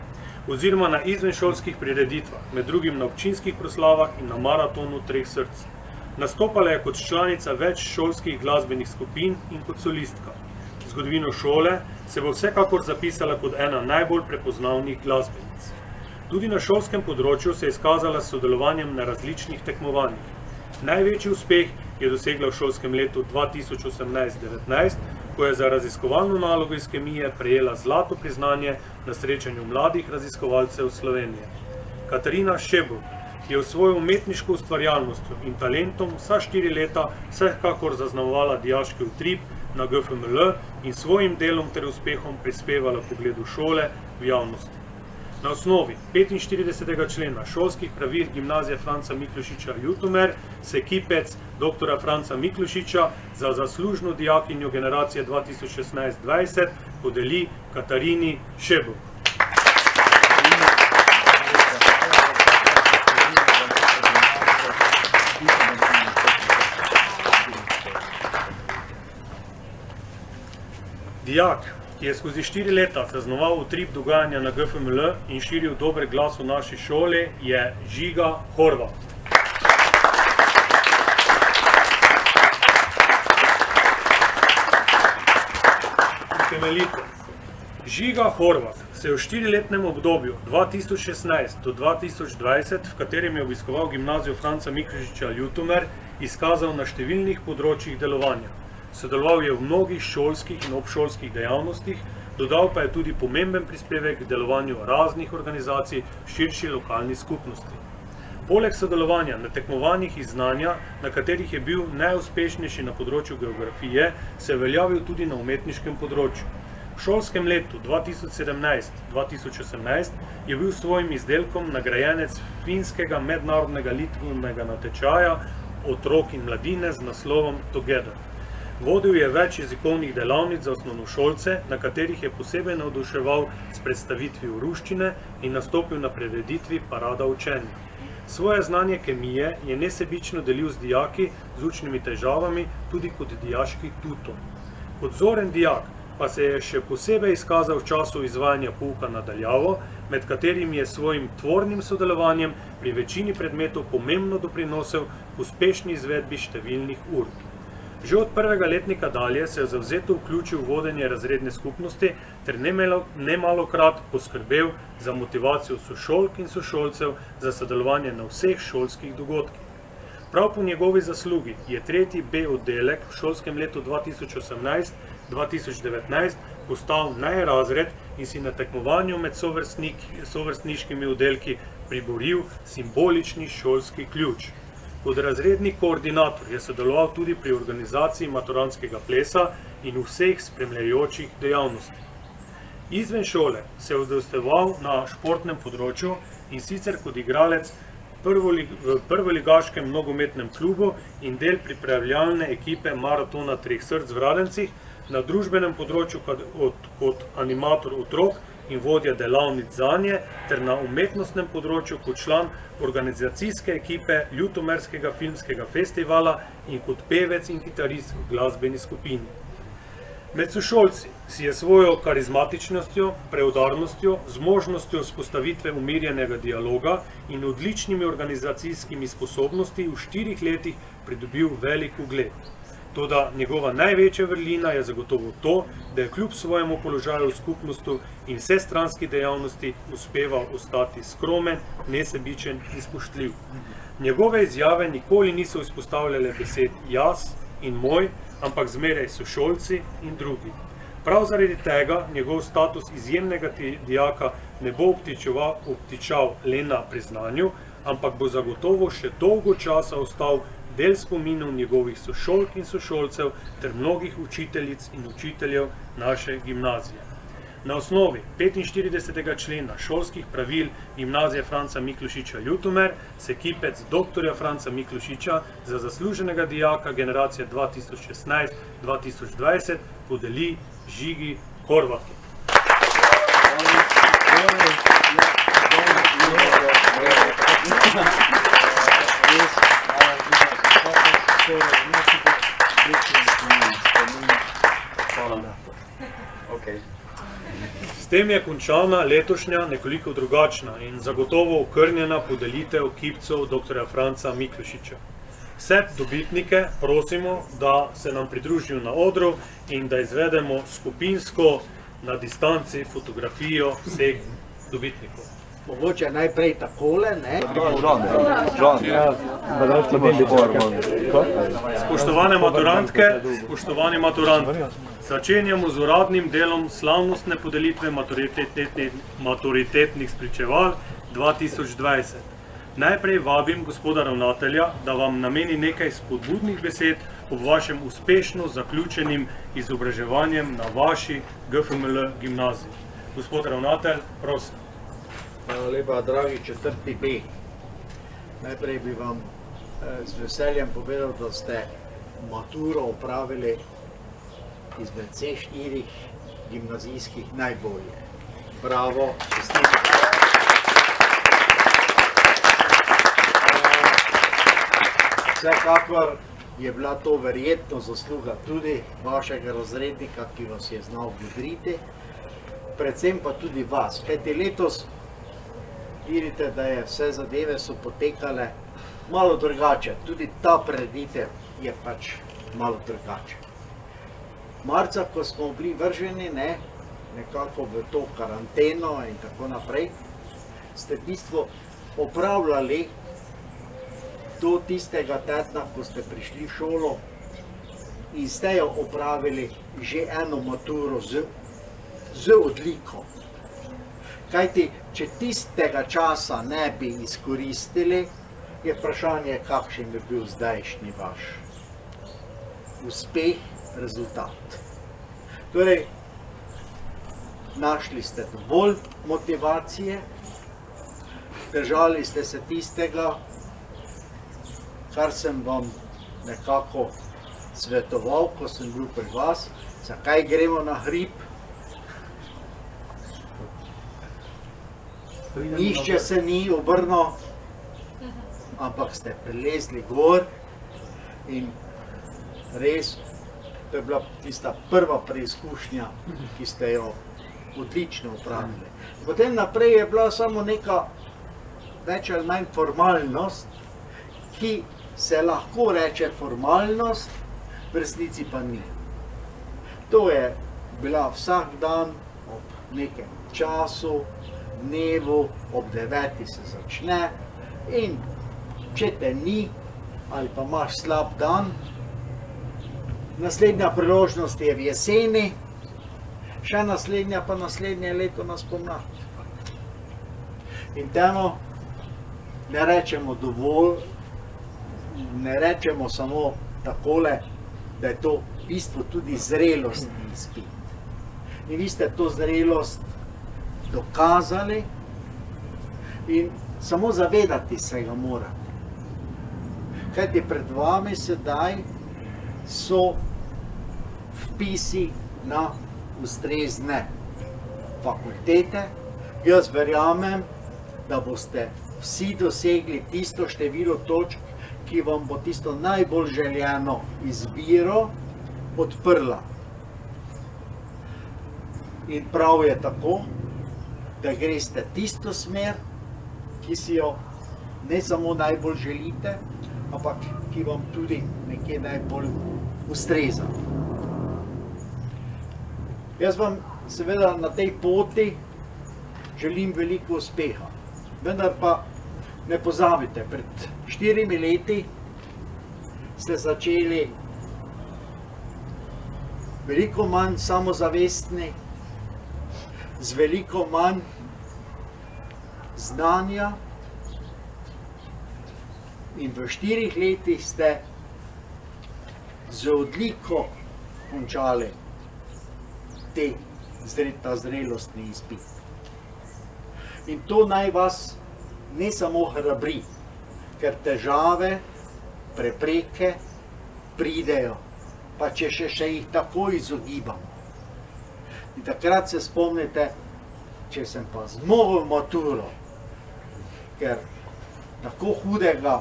Speaker 2: Oziroma na izvenšolskih prireditvah, med drugim na občinskih proslavah in na maratonu 3 src. Nastopala je kot članica več šolskih glasbenih skupin in kot solistka. V zgodovino šole se bo vsekakor zapisala kot ena najbolj prepoznavnih glasbenic. Tudi na šolskem področju se je izkazala s sodelovanjem na različnih tekmovanjih. Največji uspeh je dosegla v šolskem letu 2018-19, ko je za raziskovalno nalogo iz kemije prejela zlato priznanje na srečanju mladih raziskovalcev Slovenije. Katarina Šebok je v svojo umetniško ustvarjalnostjo in talentom vsa 4 leta vsekakor zaznamovala dijaški utrip na GFML in svojim delom ter uspehom prispevala k ugledu šole v javnosti. Na osnovi 45. člena šolskih pravil Gimnazije Franca Miklošiča Ljutomer se kipec dr. Franca Miklošiča za zaslužno dijakinjo generacije 2016-2020 podeli Katarini Šebuk. Dijak, ki je skozi 4 leta zaznamoval utrip dogajanja na GFML in širil dober glas v naši šoli, je Žiga Horvat. Temeljito. Žiga Horvat se je v 4-letnem obdobju 2016 do 2020, v katerem je obiskoval gimnazijo Franca Miklošiča Ljutomer, izkazal na številnih področjih delovanja. Sodeloval je v mnogih šolskih in obšolskih dejavnostih, dodal pa je tudi pomemben prispevek k delovanju raznih organizacij v širši lokalni skupnosti. Poleg sodelovanja na tekmovanjih iz znanja, na katerih je bil najuspešnejši na področju geografije, se je uveljavil tudi na umetniškem področju. V šolskem letu 2017-2018 je bil s svojim izdelkom nagrajenec finskega mednarodnega likovnega natečaja otrok in mladine z naslovom Together. Vodil je več jezikovnih delavnic za osnovnošolce, na katerih je posebej navduševal s predstavitvijo ruščine in nastopil na prireditvi Parada učenja. Svoje znanje kemije je nesebično delil z dijaki z učnimi težavami, tudi kot dijaški tutor. Kot vzoren dijak pa se je še posebej izkazal v času izvajanja pouka na daljavo, med katerim je svojim tvornim sodelovanjem pri večini predmetov pomembno doprinosel k uspešni izvedbi številnih ur. Že od prvega letnika dalje se je zavzeto vključil v vodenje razredne skupnosti ter nemalokrat poskrbel za motivacijo sošolk in sošolcev za sodelovanje na vseh šolskih dogodkih. Prav po njegovi zaslugi je 3. B oddelek v šolskem letu 2018-2019 postal najrazred in si na tekmovanju med sovrstniškimi oddelki priboril simbolični šolski ključ. Kot razredni koordinator je sodeloval tudi pri organizaciji maturantskega plesa in vseh spremljajočih dejavnosti. Izven šole se je udejstvoval na športnem področju in sicer kot igralec v prvoligaškem nogometnem klubu in del pripravljalne ekipe Maratona treh src v Radencih, na družbenem področju kot animator otrok in vodja delavnic zanje, ter na umetnostnem področju kot član organizacijske ekipe Ljutomerskega filmskega festivala in kot pevec in kitarist v glasbeni skupini. Med sošolci si je svojo karizmatičnostjo, preudarnostjo, zmožnostjo vzpostavitve umirjenega dialoga in odličnimi organizacijskimi sposobnosti v 4 letih pridobil velik ugled. Toda njegova največja vrlina je zagotovo to, da je kljub svojemu položaju v skupnosti in vsestranski dejavnosti uspeval ostati skromen, nesebičen in spoštljiv. Njegove izjave nikoli niso izpostavljale besed jaz in moj, ampak zmeraj sošolci in drugi. Prav zaradi tega njegov status izjemnega dijaka ne bo obtičal le na priznanju, ampak bo zagotovo še dolgo časa ostal del spominov njegovih sošolk in sošolcev ter mnogih učiteljic in učiteljev naše gimnazije. Na osnovi 45. člena šolskih pravil Gimnazije Franca Miklošiča Ljutomer se kipec dr. Franca Miklošiča za zasluženega dijaka generacije 2016-2020 podeli Žigi Horvatu. S tem je končana letošnja nekoliko drugačna in zagotovo okrnjena podelitev kipcev dr. Franca Miklošiča. Vse dobitnike prosimo, da se nam pridružijo na odru in da izvedemo skupinsko na distanci fotografijo vseh dobitnikov.
Speaker 3: Mogoče najprej takole, ne?
Speaker 2: Spoštovane maturantke, spoštovani maturanti, začenjamo z uradnim delom slavnostne podelitve maturitetnih spričeval 2020. Najprej vabim gospoda ravnatelja, da vam nameni nekaj spodbudnih besed ob vašem uspešno zaključenim izobraževanjem na vaši GFML gimnaziji. Gospod ravnatelj, prosim.
Speaker 3: Hvala lepa, dragi 4B. Najprej bi vam z veseljem povedal, da ste maturo opravili izmed vseh 4 gimnazijskih najbolje. Bravo, čestitke. Vsekakor je bila to verjetno zasluga tudi vašega razrednika, ki vas je znal bodriti, predvsem pa tudi vas. Kajti letos vidite, da je vse zadeve so potekale malo drugače. Tudi ta prireditev je pač malo drugače. Marca, ko smo bili vrženi nekako v to karanteno in tako naprej, ste v bistvu opravljali do tistega tedna, ko ste prišli v šolo in ste jo opravili že eno maturo z odliko. Kajti, če tistega časa ne bi izkoristili, je vprašanje, kakšen bi bil zdajšnji vaš uspeh, rezultat. Torej, našli ste dovolj motivacije, držali ste se tistega, kar sem vam nekako svetoval, ko sem bil pri vas, zakaj gremo na hrib. Nišče se ni obrnil, ampak ste prilezli gor in res, to je bila tista prva preizkušnja, ki ste jo odlično opravili. Potem naprej je bila samo neka več ali manj formalnost, ki se lahko reče formalnost, v resnici pa ni. To je bila vsak dan ob nekem času, dnevu, ob 9. se začne in če te ni ali pa imaš slab dan, naslednja priložnost je v jeseni, še naslednja pa naslednje leto na spomlad. In temu ne rečemo dovolj, ne rečemo samo takole, da je to v bistvu tudi zrelostni izpit. In vi ste to zrelost dokazali in samo zavedati se ga morate. Kajti pred vami sedaj so vpisi na ustrezne fakultete. Jaz verjamem, da boste vsi dosegli tisto število točk, ki vam bo tisto najbolj željeno izbiro odprla. In prav je tako, da greste tisto smer, ki si jo ne samo najbolj želite, ampak ki vam tudi nekje najbolj ustreza. Jaz vam seveda na tej poti želim veliko uspeha, vendar pa ne pozabite, pred 4 leti ste začeli veliko manj samozavestni, z veliko manj znanja in v 4 letih ste z odliko končali ta zrelostni izpit. In to naj vas ne samo hrabri, ker težave, prepreke pridejo, pa če še jih tako izogibamo. In takrat se spomnite, če sem pa zmogel maturo, ker tako hudega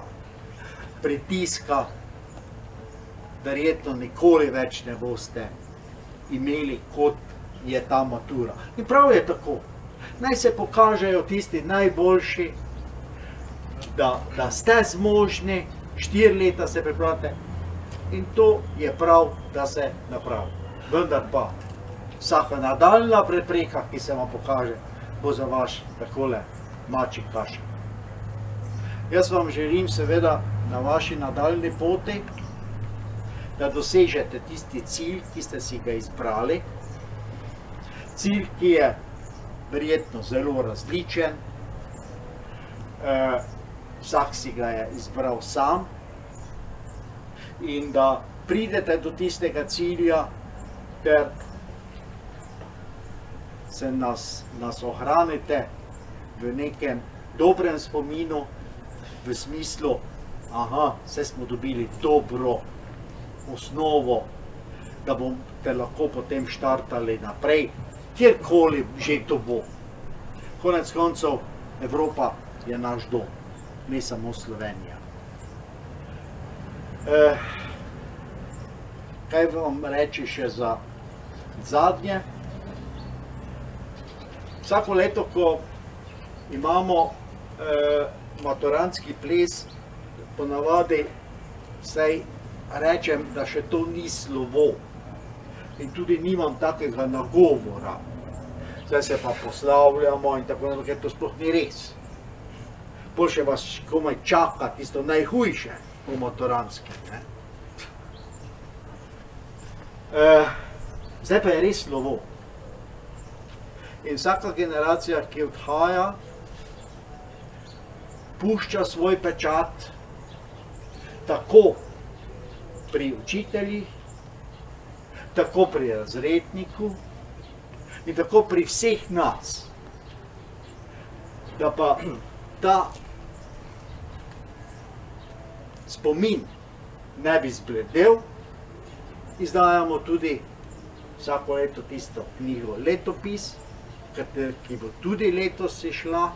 Speaker 3: pritiska verjetno nikoli več ne boste imeli, kot je ta matura. In prav je tako. Naj se pokažejo tisti najboljši, da ste zmožni, 4 leta se pripravite in to je prav, da se napravi. Vendar pa vsaka nadaljna prepreka, ki se vam pokaže, bo za vaš takole mačji kašelj. Jaz vam želim seveda na vaši nadaljni poti, da dosežete tisti cilj, ki ste si ga izbrali. Cilj, ki je verjetno zelo različen, vsak si ga je izbral sam in da pridete do tistega cilja, ter se nas ohranite v nekem dobrem spominu, v smislu, aha, vse smo dobili dobro osnovo, da boste lahko potem štartali naprej, kjerkoli že to bo. Konec koncev, Evropa je naš dom, ne samo Slovenija. Kaj vam reči še za zadnje? Vsako leto, ko imamo maturantski ples, ponavadi vsaj rečem, da še to ni slovo in tudi nimam takega nagovora. Zdaj se pa poslavljamo in tako naprej, ker to sploh ni res. Boljše vas komaj čaka tisto najhujše v maturantskem. Zdaj pa je res slovo. In vsaka generacija, ki odhaja, pušča svoj pečat tako pri učiteljih, tako pri razredniku in tako pri vseh nas, da pa ta spomin ne bi zbledel, izdajamo tudi vsako leto tisto knjigo Letopis, ki bo tudi letos išla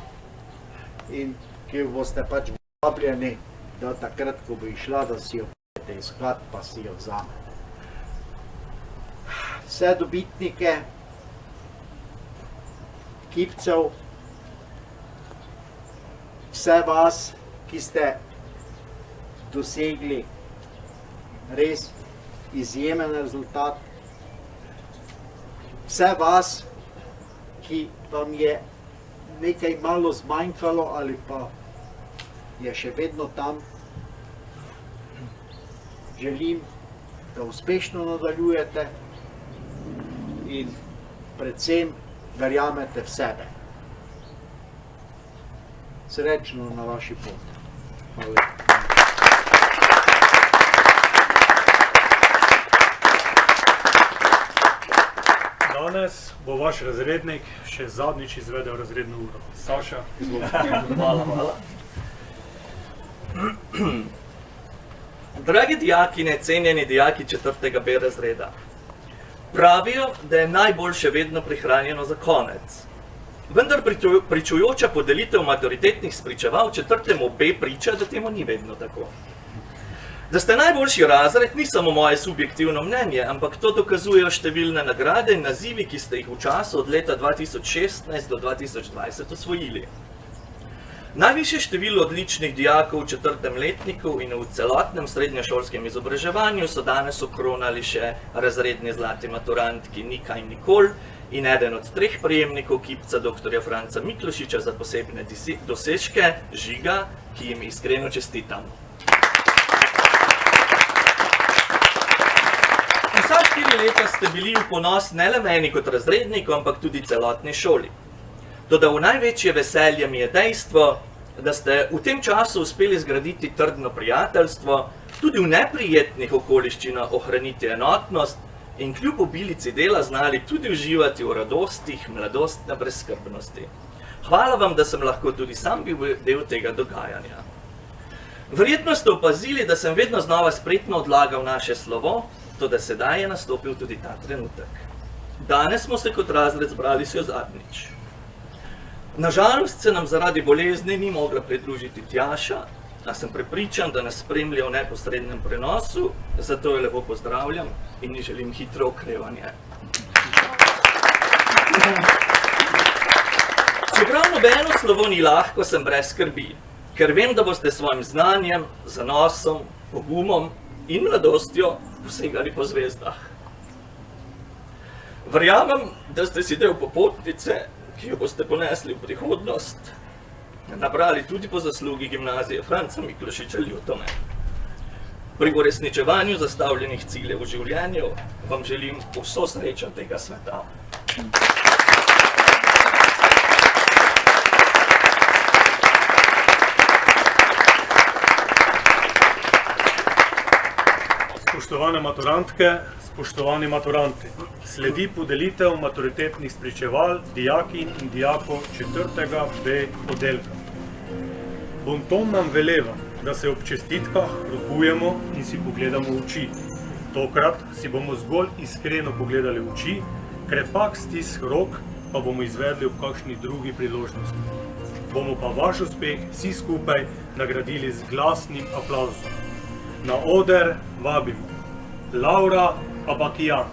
Speaker 3: in ki boste pač vabljeni, da takrat, ko bo išla, da si jo pojete iskat, pa si jo vzamete. Vse dobitnike kipcev, vse vas, ki ste dosegli res izjemen rezultat, vse vas, ki vam je nekaj malo zmanjkalo ali pa je še vedno tam, želim, da uspešno nadaljujete in predvsem verjamete v sebe. Srečno na vaši poti. Hvala lepa.
Speaker 2: Danes bo vaš razrednik še zadnjič izvedel razredno uro. Saša, izvolite.
Speaker 8: Hvala. Dragi dijakine, cenjeni dijaki 4. B razreda. Pravijo, da je najboljše vedno prihranjeno za konec. Vendar pričujoča podelitev maturitetnih spričeval 4. B priča, da temu ni vedno tako. Da ste najboljši razred ni samo moje subjektivno mnenje, ampak to dokazujejo številne nagrade in nazivi, ki ste jih v času od leta 2016 do 2020 osvojili. Najvišje število odličnih dijakov v 4. letniku in v celotnem srednješolskem izobraževanju so danes okronali še razredni zlati maturantki Nika in Nikol in eden od 3 prejemnikov kipca dr. Franca Miklošiča za posebne dosežke, Žiga, ki jim iskreno čestitam. Vsa 4 leta ste bili v ponos ne le meni kot razredniku, ampak tudi celotni šoli. Toda v največje veselje mi je dejstvo, da ste v tem času uspeli zgraditi trdno prijateljstvo, tudi v neprijetnih okoliščinah ohraniti enotnost in kljub obilici dela znali tudi uživati v radostih mladostne brezskrbnosti. Hvala vam, da sem lahko tudi sam bil del tega dogajanja. Verjetno ste opazili, da sem vedno znova spretno odlagal naše slovo, toda sedaj je nastopil tudi ta trenutek. Danes smo se kot razred zbrali še zadnjič. Nažalost se nam zaradi bolezni ni mogla pridružiti Tjaša, a sem prepričan, da nas spremlja v neposrednem prenosu, zato jo lepo pozdravljam in ji želim hitro okrevanje. Čeprav nobeno slovo ni lahko, sem brez skrbi, ker vem, da boste s svojim znanjem, zanosom, pogumom in mladostjo posegali po zvezdah. Verjamem, da ste si del popotnice, ki jo boste ponesli v prihodnost, nabrali tudi po zaslugi gimnazije Franca Miklošiča Ljutome. Pri uresničevanju zastavljenih ciljev v življenju vam želim vso srečo tega sveta.
Speaker 2: Spoštovane maturantke, spoštovani maturanti, sledi podelitev maturitetnih spričeval dijakinj in dijakov 4. B oddelka. Bonton nam veleva, da se ob čestitkah rokujemo in si pogledamo v oči. Tokrat si bomo zgolj iskreno pogledali v oči, krepak stisk rok pa bomo izvedli v kakšni drugi priložnosti. Bomo pa vaš uspeh vsi skupaj nagradili z glasnim aplavzom. Na oder vabimo Laura Abakijan.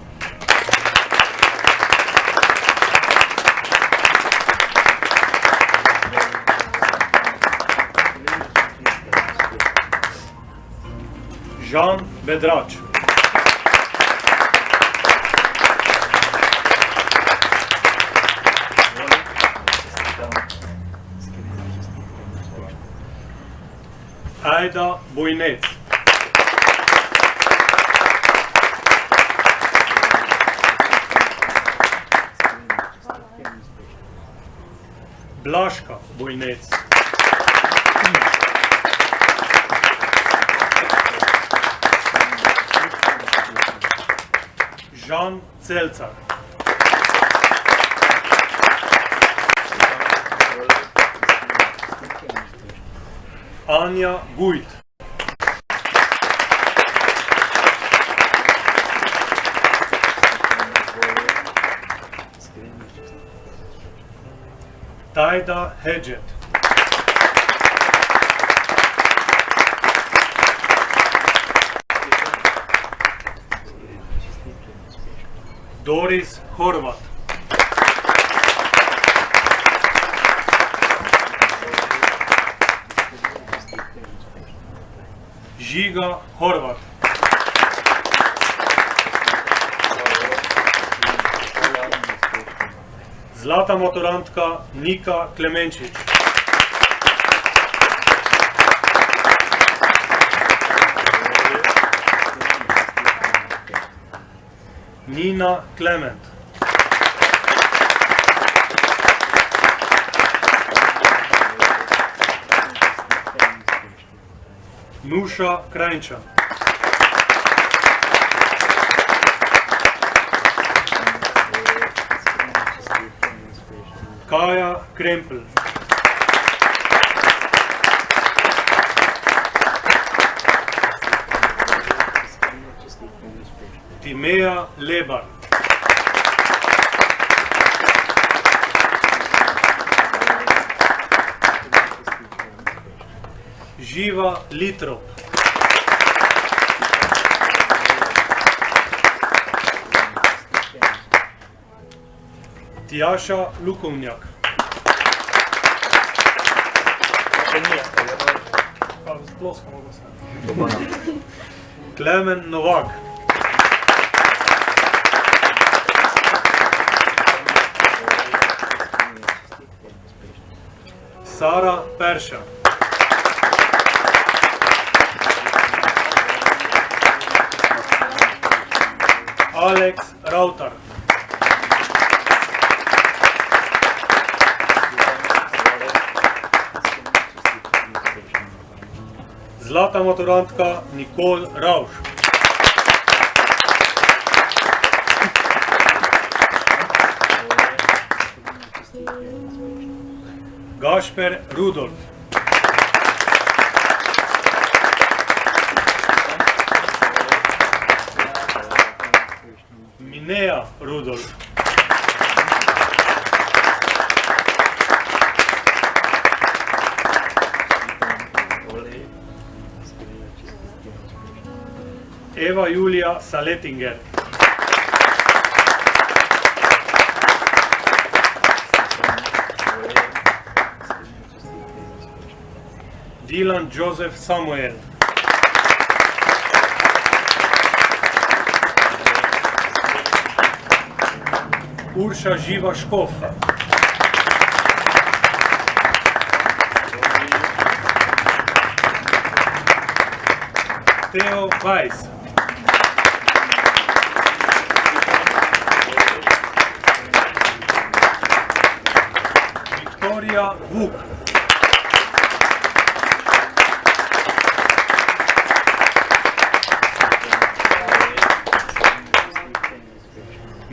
Speaker 2: Žan Bedrač. Ajda Bojnec. Blaška Bojnec. Žan Celcar. Anja Gujt. Tajda Hedžet. Doris Horvat. Žiga Horvat. Zlata maturantka Nika Klemenčič. Nina Klement. Nuša Krajnčan. Kaja Krempel. Timeja Lebar. Živa Litrov. Tjaša Lukovnjak. Klemen Novak. Sara Perša. Alex Rautar. Zlata maturantka Nikol Ravš. Gašper Rudolf. Minea Rudolf. Eva Julija Saletinger. Dylan Joseph Samuel. Urša Živa Škof. Theo Weiss. Viktorija Vuk.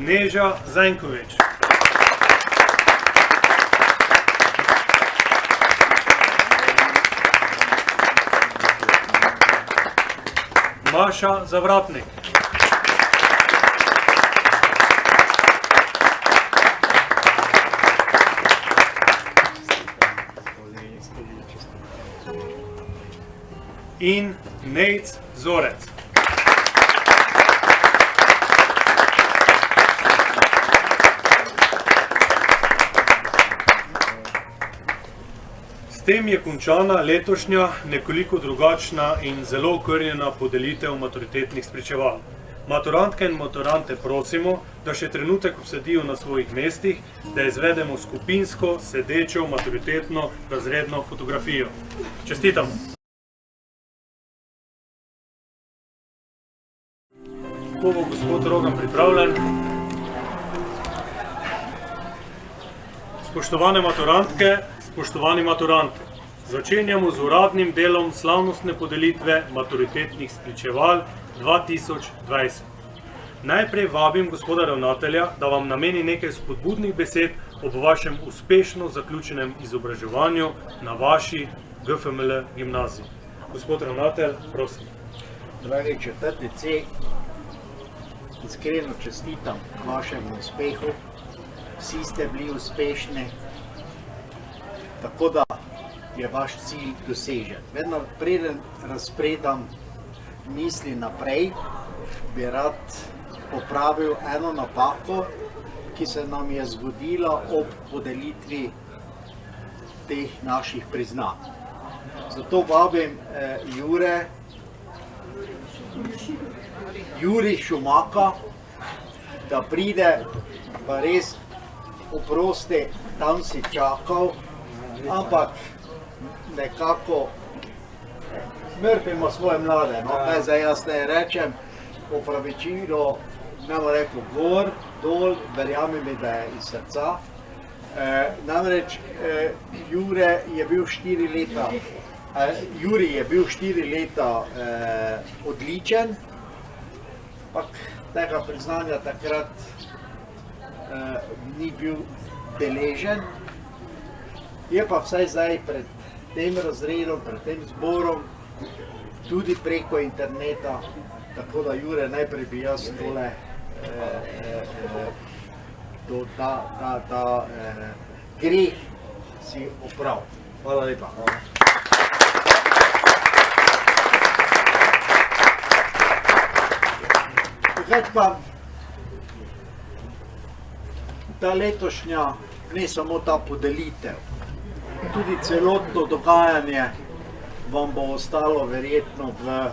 Speaker 2: Neža Zajnkovič. Maša Zavratnik. In Nejc Zorec. S tem je končana letošnja, nekoliko drugačna in zelo okrnjena podelitev maturitetnih spričeval. Maturantke in maturante prosimo, da še trenutek obsedijo na svojih mestih, da izvedemo skupinsko, sedečo, maturitetno, razredno fotografijo. Čestitamo! Ko bo gospod Rogan pripravljen. Spoštovane maturantke, spoštovani maturanti, začenjamo z uradnim delom slavnostne podelitve maturitetnih spričeval 2020. Najprej vabim gospoda ravnatelja, da vam nameni nekaj spodbudnih besed ob vašem uspešno zaključenem izobraževanju na vaši GFML gimnaziji. Gospod ravnatelj, prosim.
Speaker 3: Dragi 4. C, iskreno čestitam k vašemu uspehu. Vsi ste bili uspešni, tako da je vaš cilj dosežen. Vedno preden razpredam misli naprej, bi rad popravil eno napako, ki se nam je zgodila ob podelitvi teh naših priznanj. Zato vabim Juri Šumaka, da pride, pa res oprosti, tam si čakal, ampak nekako smrpimo svoje mlade, no, kaj zdaj jaz ne rečem, opravičilo, ne bom rekel gor, dol, verjami mi, da je iz srca. Namreč Juri je bil 4 leta odličen, ampak tega priznanja takrat ni bil deležen. Je pa vsaj zdaj pred tem razredom, pred tem zborom, tudi preko interneta, tako da Jure, najprej bi jaz tole ta greh si opravil. Hvala lepa. Takrat pa ta letošnja, ne samo ta podelitev, tudi celotno dogajanje vam bo ostalo verjetno v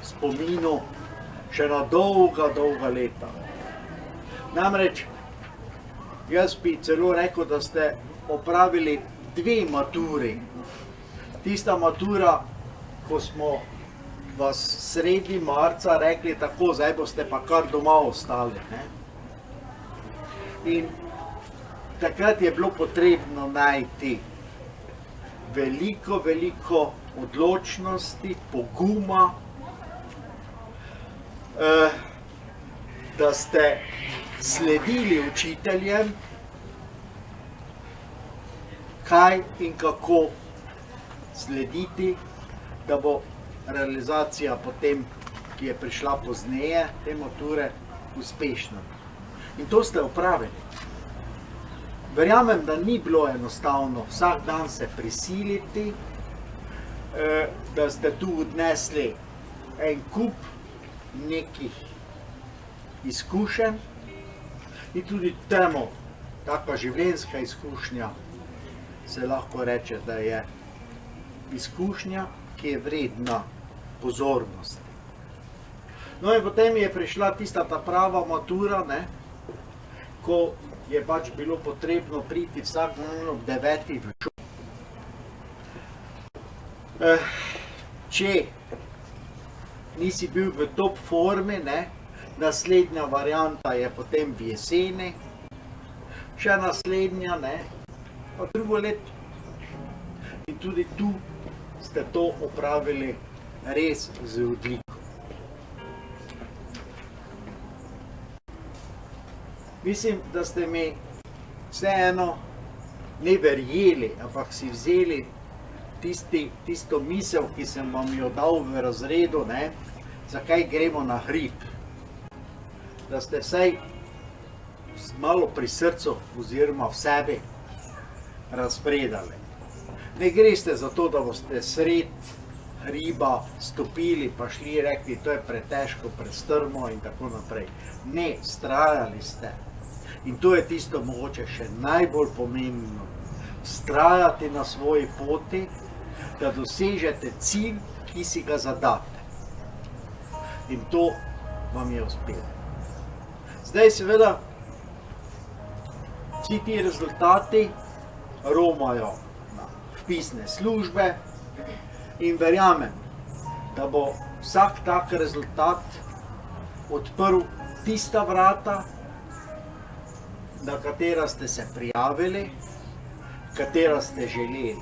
Speaker 3: spominu še na dolga leta. Namreč, jaz bi celo rekel, da ste opravili 2 maturi. Tista matura, ko smo vas sredi marca rekli tako, zdaj boste pa kar doma ostali. In takrat je bilo potrebno najti veliko odločnosti, poguma, da ste sledili učiteljem, kaj in kako slediti, da bo realizacija potem, ki je prišla pozneje, te mature, uspešna. In to ste opravili. Verjamem, da ni bilo enostavno vsak dan se prisiliti, da ste tu odnesli en kup nekih izkušenj in tudi temu, taka življenjska izkušnja, se lahko reče, da je izkušnja, ki je vredna pozornosti. No in potem je prišla tista ta prava matura, ko je pač bilo potrebno priti vsak dan ob 9. v šolo. Če nisi bil v top formi, naslednja varianta je potem v jeseni, še naslednja, pa drugo leto. In tudi tu ste to opravili res z odliko. Mislim, da ste mi vseeno ne verjeli, ampak si vzeli tisto misel, ki sem vam jo dal v razredu, ne, zakaj gremo na hrib. Da ste vsaj malo pri srcu oziroma v sebi razpredali. Ne greste za to, da boste sred hriba stopili pa šli in rekli, to je pretežko, prestrmo in tako naprej. Ne, vztrajali ste. In to je tisto mogoče še najbolj pomembno. Vztrajati na svoji poti, da dosežete cilj, ki si ga zadate. In to vam je uspelo. Zdaj seveda vsi ti rezultati romajo na vpisne službe in verjamem, da bo vsak tak rezultat odprl tista vrata, na katera ste se prijavili, katera ste želeli.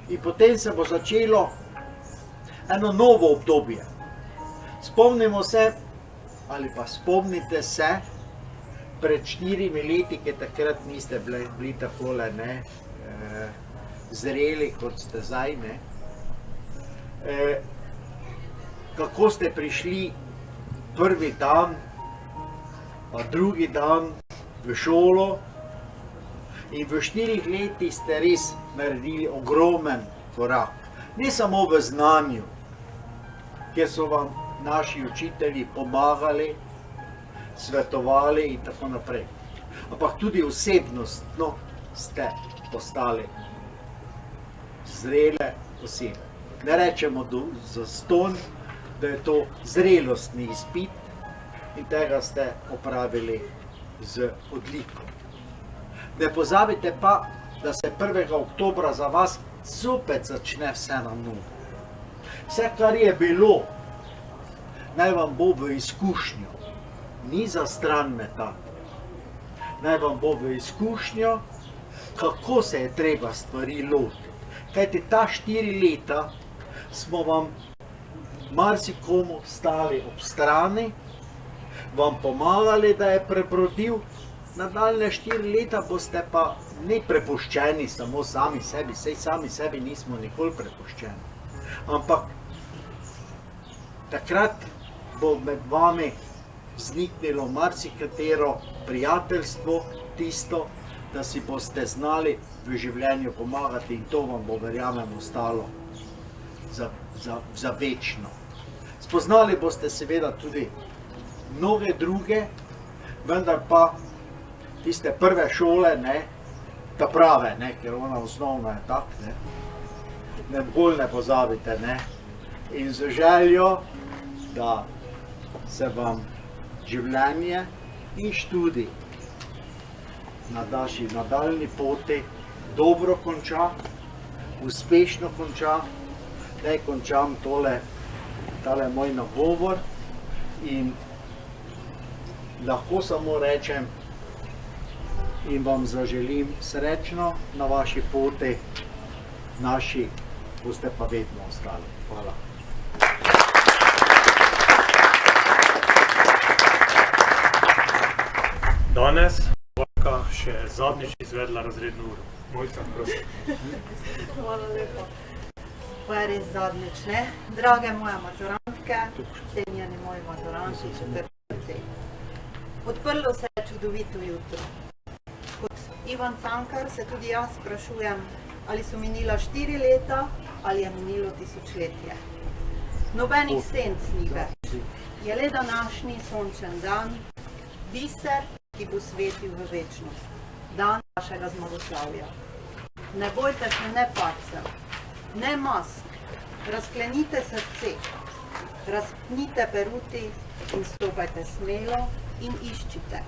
Speaker 3: In potem se bo začelo eno novo obdobje. Spomnimo se, ali pa spomnite se, pred 4 leti, ki takrat niste bili takole zreli, kot ste zdaj, kako ste prišli prvi dan, pa drugi dan v šolo in v 4 letih ste res naredili ogromen korak. Ne samo v znanju, kjer so vam naši učitelji pomagali, svetovali in tako naprej, ampak tudi osebnostno ste postali zrele osebe. Ne rečemo zastonj, da je to zrelostni izpit in tega ste opravili z odliko. Ne pozabite pa, da se 1. oktobra za vas zopet začne vse na novo. Vse, kar je bilo, naj vam bo v izkušnjo, ni za stran metati. Naj vam bo v izkušnjo, kako se je treba stvari lotiti. Kajti ta 4 leta smo vam marsikomu stali ob strani, vam pomagali, da je prebrodil, nadaljne 4 leta boste pa ne prepuščeni samo sami sebi, saj sami sebi nismo nikoli prepuščeni. Ampak takrat bo med vami vzniknilo marsikatero prijateljstvo, tisto, da si boste znali v življenju pomagati in to vam bo, verjamem, ostalo za večno. Spoznali boste seveda tudi mnoge druge, vendar pa tiste prve šole, ta prave, ker ona osnovna je tak, nikoli ne pozabite, in z željo, da se vam življenje in študij na naši nadaljni poti dobro konča, uspešno konča. Zdaj končam tale moj nagovor in lahko samo rečem in vam zaželim srečno na vaši poti, naši boste pa vedno ostali. Hvala.
Speaker 2: Danes Vojka še zadnjič izvedla razredno uro. Mojca, prosim.
Speaker 9: Hvala lepa. Pa je res zadnjič, Drage moje maturantke, cenjeni moji maturanti, četrtci. Odprlo se je čudovito jutro. Kot Ivan Cankar se tudi jaz sprašujem, ali so minila 4 leta ali je minilo tisočletje. Nobenih senc ni več. Je le današnji sončen dan, biser, ki bo svetil v večnost. Dan vašega zmagoslavja. Ne bojte se ne parcev, ne mask, razklenite srce, razpnite peruti in stopajte smelo in iščite.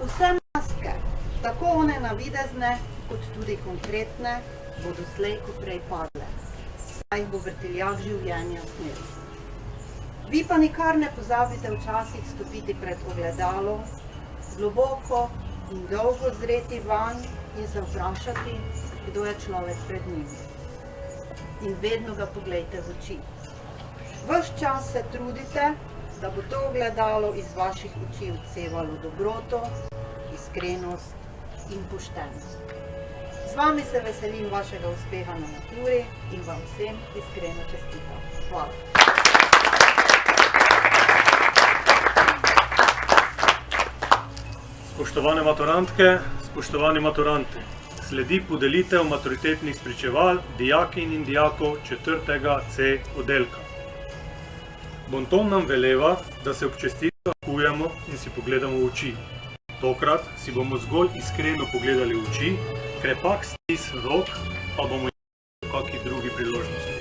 Speaker 9: Vse maske, tako one navidezne, kot tudi konkretne, bodo slej ko prej padle, saj bo vrtiljak življenja snel. Vi pa nikar ne pozabite včasih stopiti pred ogledalo, globoko in dolgo zreti vanj in se vprašati, kdo je človek pred njim. In vedno ga poglejte v oči. Ves čas se trudite, da bo to ogledalo iz vaših oči odsevalo dobroto, iskrenost in poštenost. Z vami se veselim vašega uspeha na maturi in vam vsem iskreno čestitam. Hvala.
Speaker 2: Spoštovane maturantke, spoštovani maturanti, sledi podelitev maturitetnih spričeval dijakinj in dijakov 4. C oddelka. Bonton nam veleva, da se ob čestitku kujemo in si pogledamo v oči. Tokrat si bomo zgolj iskreno pogledali v oči, krepak stis rok pa bomo imeli v kakšni drugi priložnosti.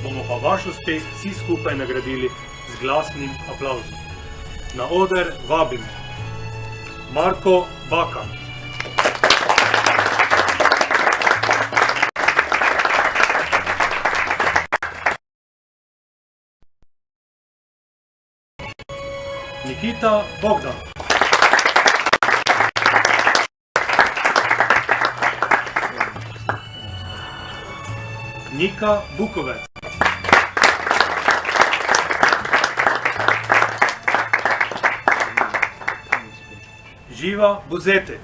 Speaker 2: Bomo pa vaš uspeh vsi skupaj nagradili z glasnim aplavzom. Na oder vabimo Marko Bakan, Nikita Bogdan, Nika Bukovec, Živa Buzete,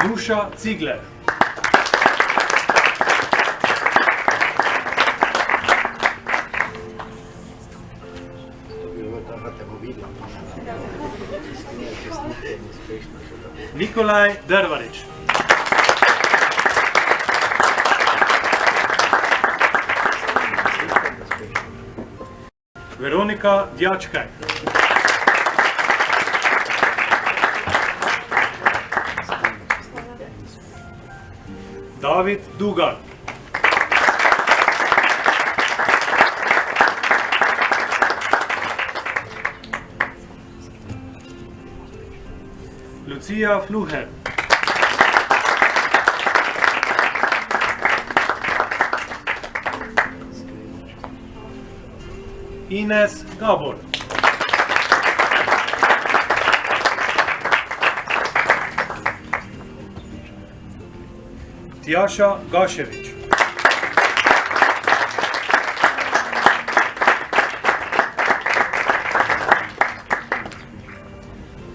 Speaker 2: Nuša Cigler, Nikolaj Drvarič, Veronika Djačkaj, David Dugal, Lucija Fluher, Ines Gabor, Tjaša Gašević,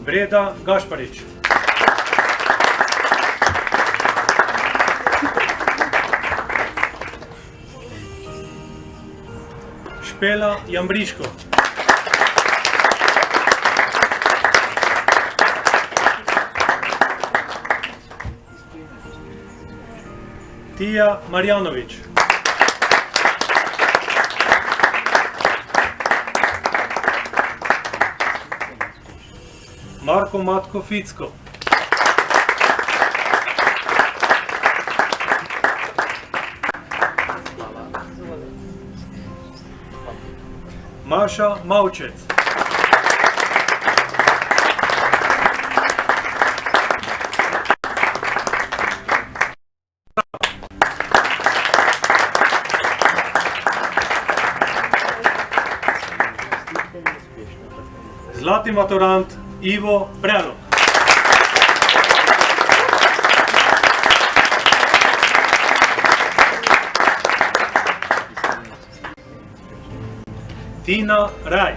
Speaker 2: Breda Gašparić, Špela Jambriško, Tija Marjanović, Marko Matko Ficko, Maša Maučec, zlati maturant Ivo Prelog, Tina Raj,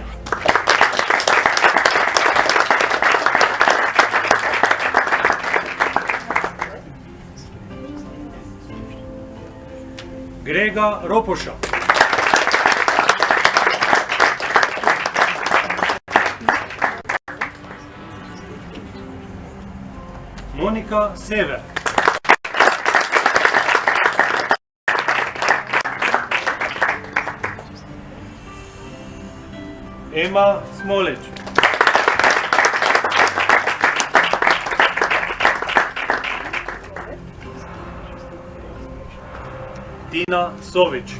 Speaker 2: Grega Ropoša, Monika Sever, Ema Smoleć, Tina Sović,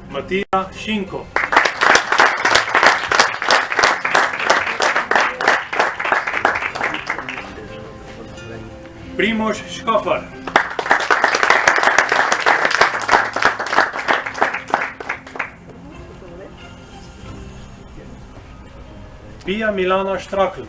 Speaker 2: Matija Šinko, Primož Škafar, Pija Milana Štrakl,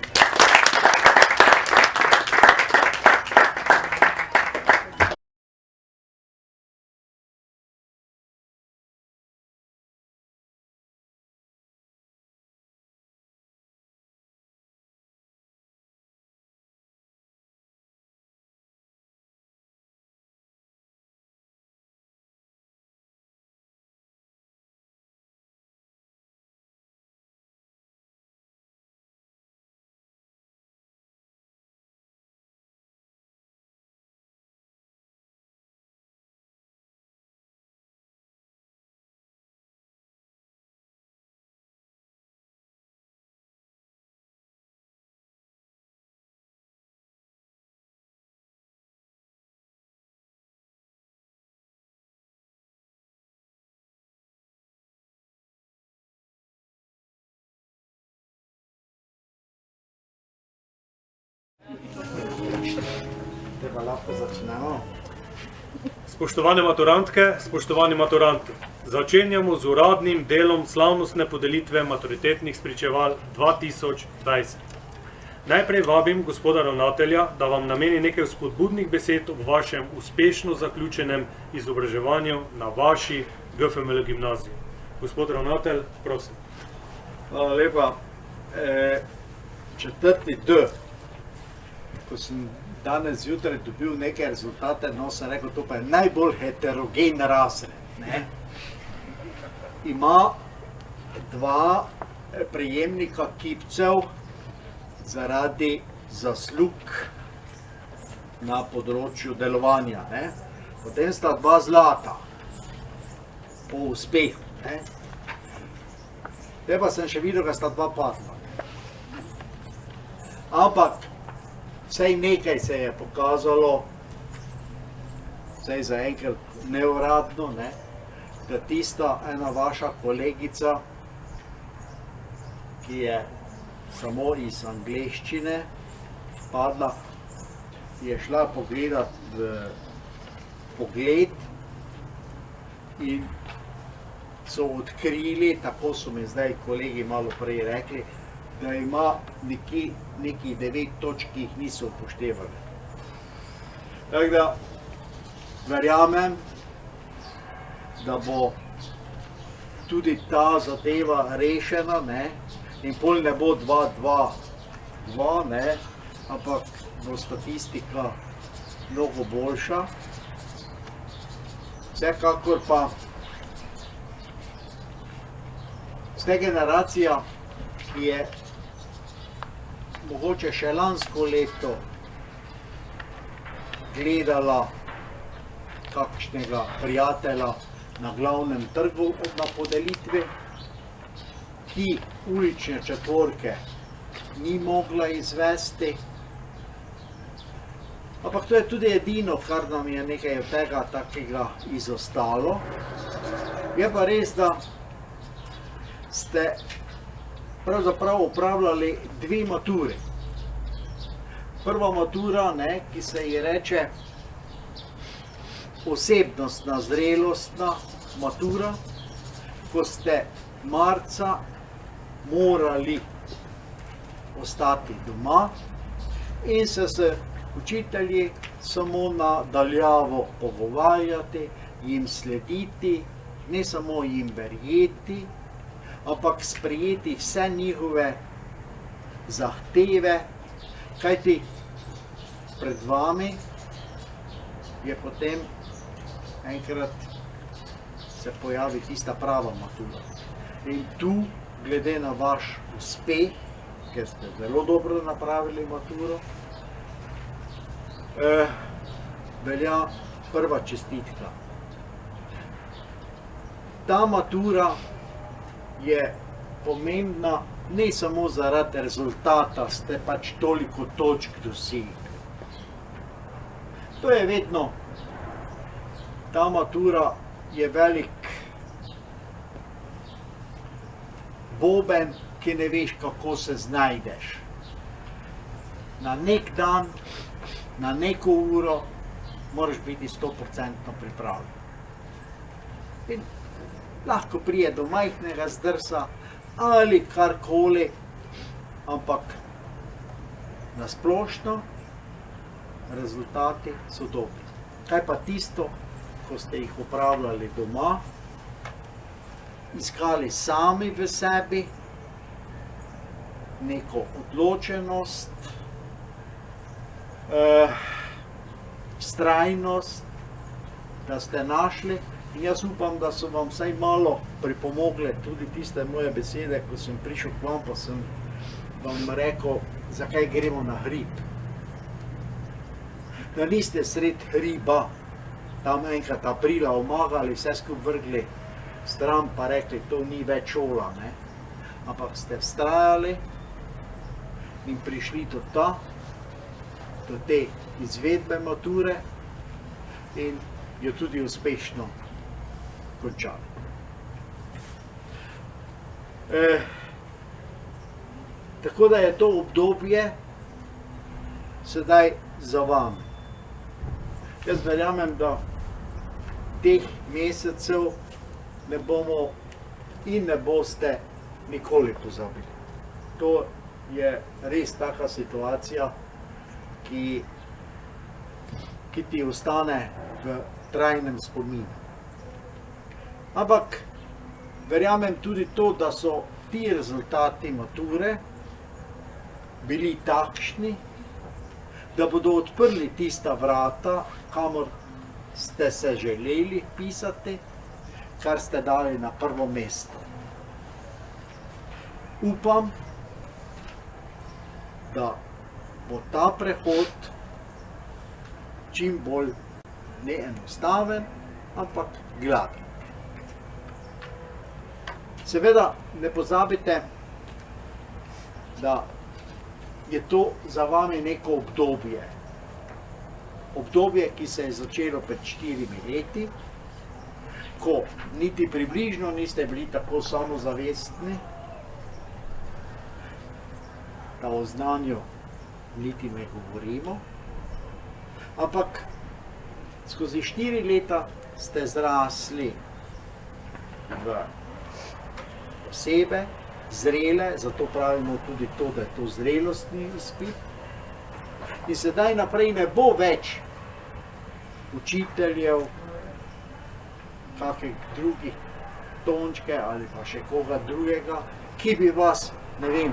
Speaker 3: Tega lahko začnemo.
Speaker 2: Spoštovane maturantke, spoštovani maturanti, začenjamo z uradnim delom slavnostne podelitve maturitetnih spričeval 2020. Najprej vabim gospoda ravnatelja, da vam nameni nekaj spodbudnih besed ob vašem uspešno zaključenem izobraževanju na vaši GFML gimnaziji. Gospod ravnatelj, prosim.
Speaker 3: Hvala lepa. Četrti D. Ko sem danes zjutraj dobil neke rezultate, no sem rekel, to pa je najbolj heterogen razred. Ne? Ima dva prejemnika kipcev zaradi zaslug na področju delovanja. Ne? Potem sta dva zlata po uspehu. Ne? Te pa sem še videl, da sta dva padla. Ampak vsaj nekaj se je pokazalo, vsaj zaenkrat neuradno, ne, da tista ena vaša kolegica, ki je samo iz angleščine padla, je šla pogledat v pogled in so odkrili, tako so mi zdaj kolegi malo prej rekli, da ima nekih 9 točk, ki jih niso upoštevali. Tako da verjamem, da bo tudi ta zadeva rešena, ne? In pol ne bo 2-2-2, ne? Ampak bo statistika mnogo boljša. Vsekakor pa ste generacija, ki je mogoče še lansko leto gledala kakšnega prijatelja na glavnem trgu na podelitvi, ki ulične četvorke ni mogla izvesti. Ampak to je tudi edino, kar nam je nekaj od tega takega izostalo. Je pa res, da ste pravzaprav upravljali dve maturi. Prva matura, ne, ki se ji reče osebnostna, zrelostna matura, ko ste marca morali ostati doma in se s učitelji samo na daljavo pogovarjati, jim slediti, ne samo jim verjeti, ampak sprejeti vse njihove zahteve, kajti pred vami je potem enkrat se pojavi tista prava matura. In tu, glede na vaš uspeh, ker ste zelo dobro napravili maturo, velja prva čestitka. Ta matura je pomembna ne samo zaradi rezultata, ste pač toliko točk dosegli. To je vedno, ta matura je velik boben, ki ne veš, kako se znajdeš. Na nek dan, na neko uro moraš biti 100% pripravljen. In lahko prije do majhnega zdrsa ali karkoli, ampak na splošno rezultati so dobri. Kaj pa tisto, ko ste jih upravljali doma, iskali sami v sebi neko odločenost, vztrajnost, da ste našli. In jaz upam, da so vam vsaj malo pripomogle tudi tiste moje besede, ko sem prišel k vam, pa sem vam rekel, zakaj gremo na hrib. Da niste sred hriba, tam enkrat aprila omagali, vse skupaj vrgli stran, pa rekli, to ni več šola, ne? Ampak ste vztrajali in prišli do te izvedbe mature in jo tudi uspešno končali. Tako da je to obdobje sedaj za vami. Jaz verjamem, da teh mesecev ne bomo in ne boste nikoli pozabili. To je res taka situacija, ki ti ostane v trajnem spominu. Ampak verjamem tudi to, da so ti rezultati mature bili takšni, da bodo odprli tista vrata, kamor ste se želeli pisati, kar ste dali na prvo mesto. Upam, da bo ta prehod čim bolj ne enostaven, ampak gladen. Seveda ne pozabite, da je to za vami neko obdobje. Obdobje, ki se je začelo pred 4 leti, ko niti približno niste bili tako samozavestni, da o znanju niti ne govorimo, ampak skozi 4 leta ste zrasli v osebe, zrele, zato pravimo tudi to, da je to zrelostni izpit. In sedaj naprej ne bo več učiteljev, kakih drugih tončke ali pa še koga drugega, ki bi vas, ne vem,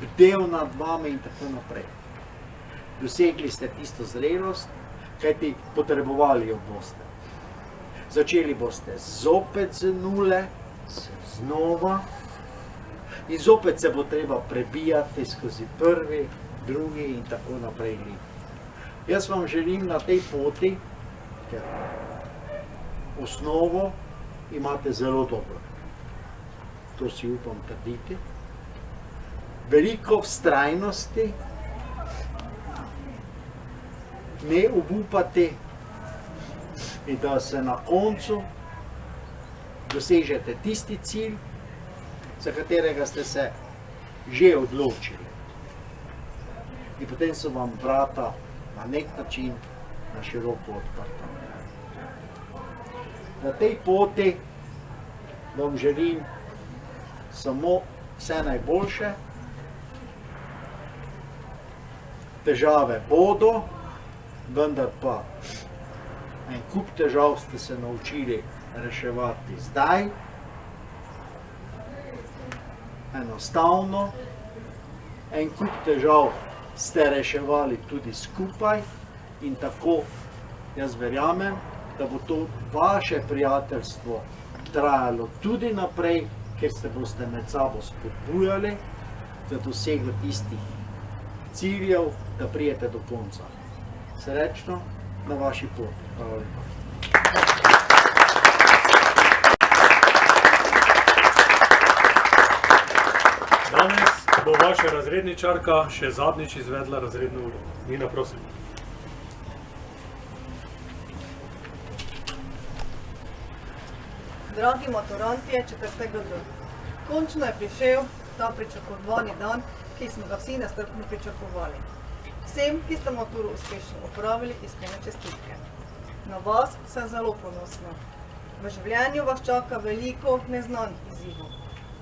Speaker 3: bdel nad vami in tako naprej. Dosegli ste tisto zrelost, kajti potrebovali jo boste. Začeli boste zopet z nule, znova, in zopet se bo treba prebijati skozi prvi, drugi in tako naprej. Jaz vam želim na tej poti, ker osnovo imate zelo dobro, to si upam trditi, veliko vztrajnosti, ne obupati in da se na koncu dosežete tisti cilj, za katerega ste se že odločili. In potem so vam vrata na nek način na široko odprta. Na tej poti vam želim samo vse najboljše. Težave bodo, vendar pa en kup težav ste se naučili reševati zdaj, enostavno, en kup težav ste reševali tudi skupaj in tako jaz verjamem, da bo to vaše prijateljstvo trajalo tudi naprej, ker se boste med sabo spodbujali za dosego tistih ciljev, da prijete do konca. Srečno na vaši poti. Hvala lepa.
Speaker 2: Danes bo vaša razredničarka še zadnjič izvedla razredno uro. Nina, prosim.
Speaker 9: Dragi maturanti, 4. D. Končno je prišel ta pričakovani dan, ki smo ga vsi nestrpno pričakovali. Vsem, ki ste maturo uspešno opravili, iskrene čestitke. Na vas sem zelo ponosna. V življenju vas čaka veliko neznanih izzivov.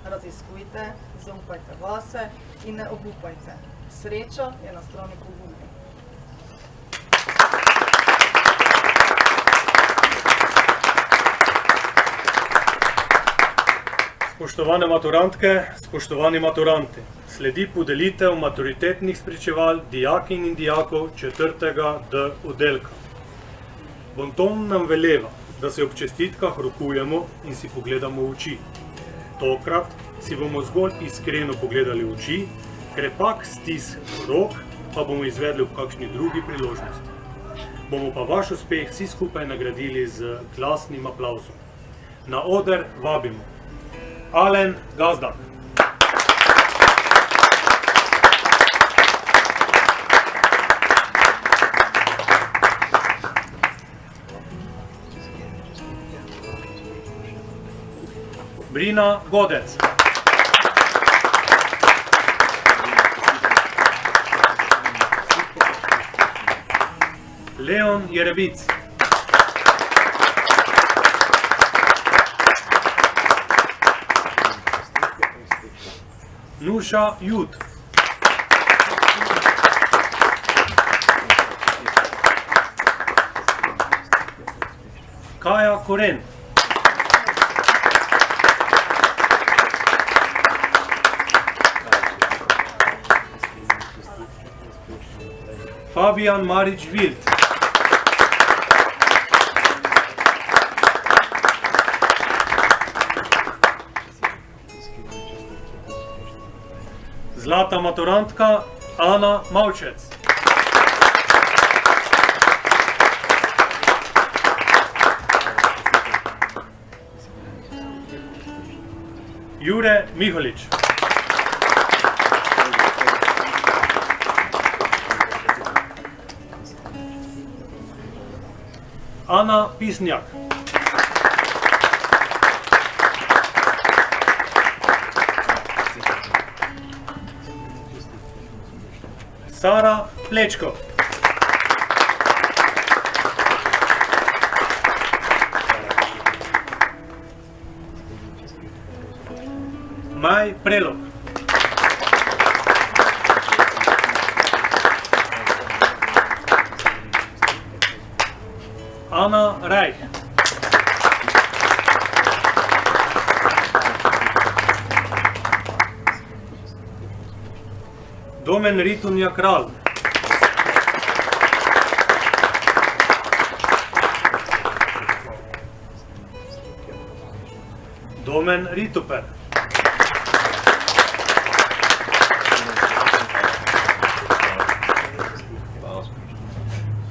Speaker 9: Raziskujte, zaupajte vase in ne obupajte. Sreča je na strani pogumnih.
Speaker 2: Spoštovane maturantke, spoštovani maturanti, sledi podelitev maturitetnih spričeval dijakinj in dijakov 4. D oddelka. Bonton nam veleva, da se ob čestitkah rokujemo in si pogledamo v oči. Tokrat si bomo zgolj iskreno pogledali v oči, krepak stisk rok pa bomo izvedli v kakšni drugi priložnosti. Bomo pa vaš uspeh vsi skupaj nagradili z glasnim aplavzom. Na oder vabimo Alen Gazdak. Brina Godec. Leon Jerebic. Nuša Jud. Kaja Koren. Fabijan Marič-Vilt. Zlata maturantka Ana Mavčec. Jure Miholič. Ana Pisnjak. Sara Plečko. Maj Prelog. Ana Rajh. Domen Ritonja Kralj. Domen Ritoper.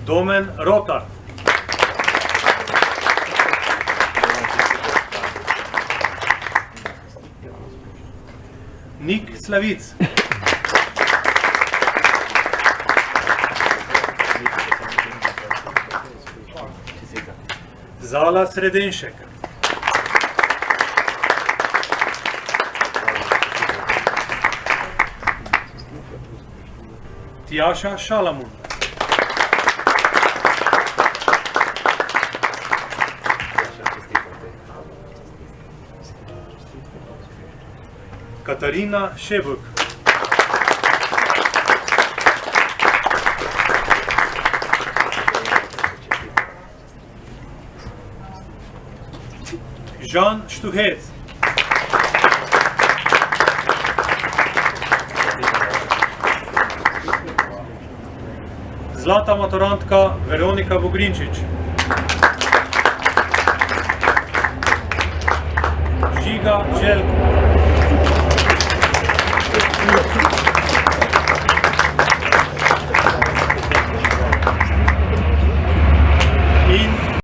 Speaker 2: Domen Rotar. Nik Slavic. Zala Sredenšek. Tjaša Šalamun. Katarina Šebuk. Žan Štuhec. Zlata maturantka Veronika Vogrinčič. Žiga Željko.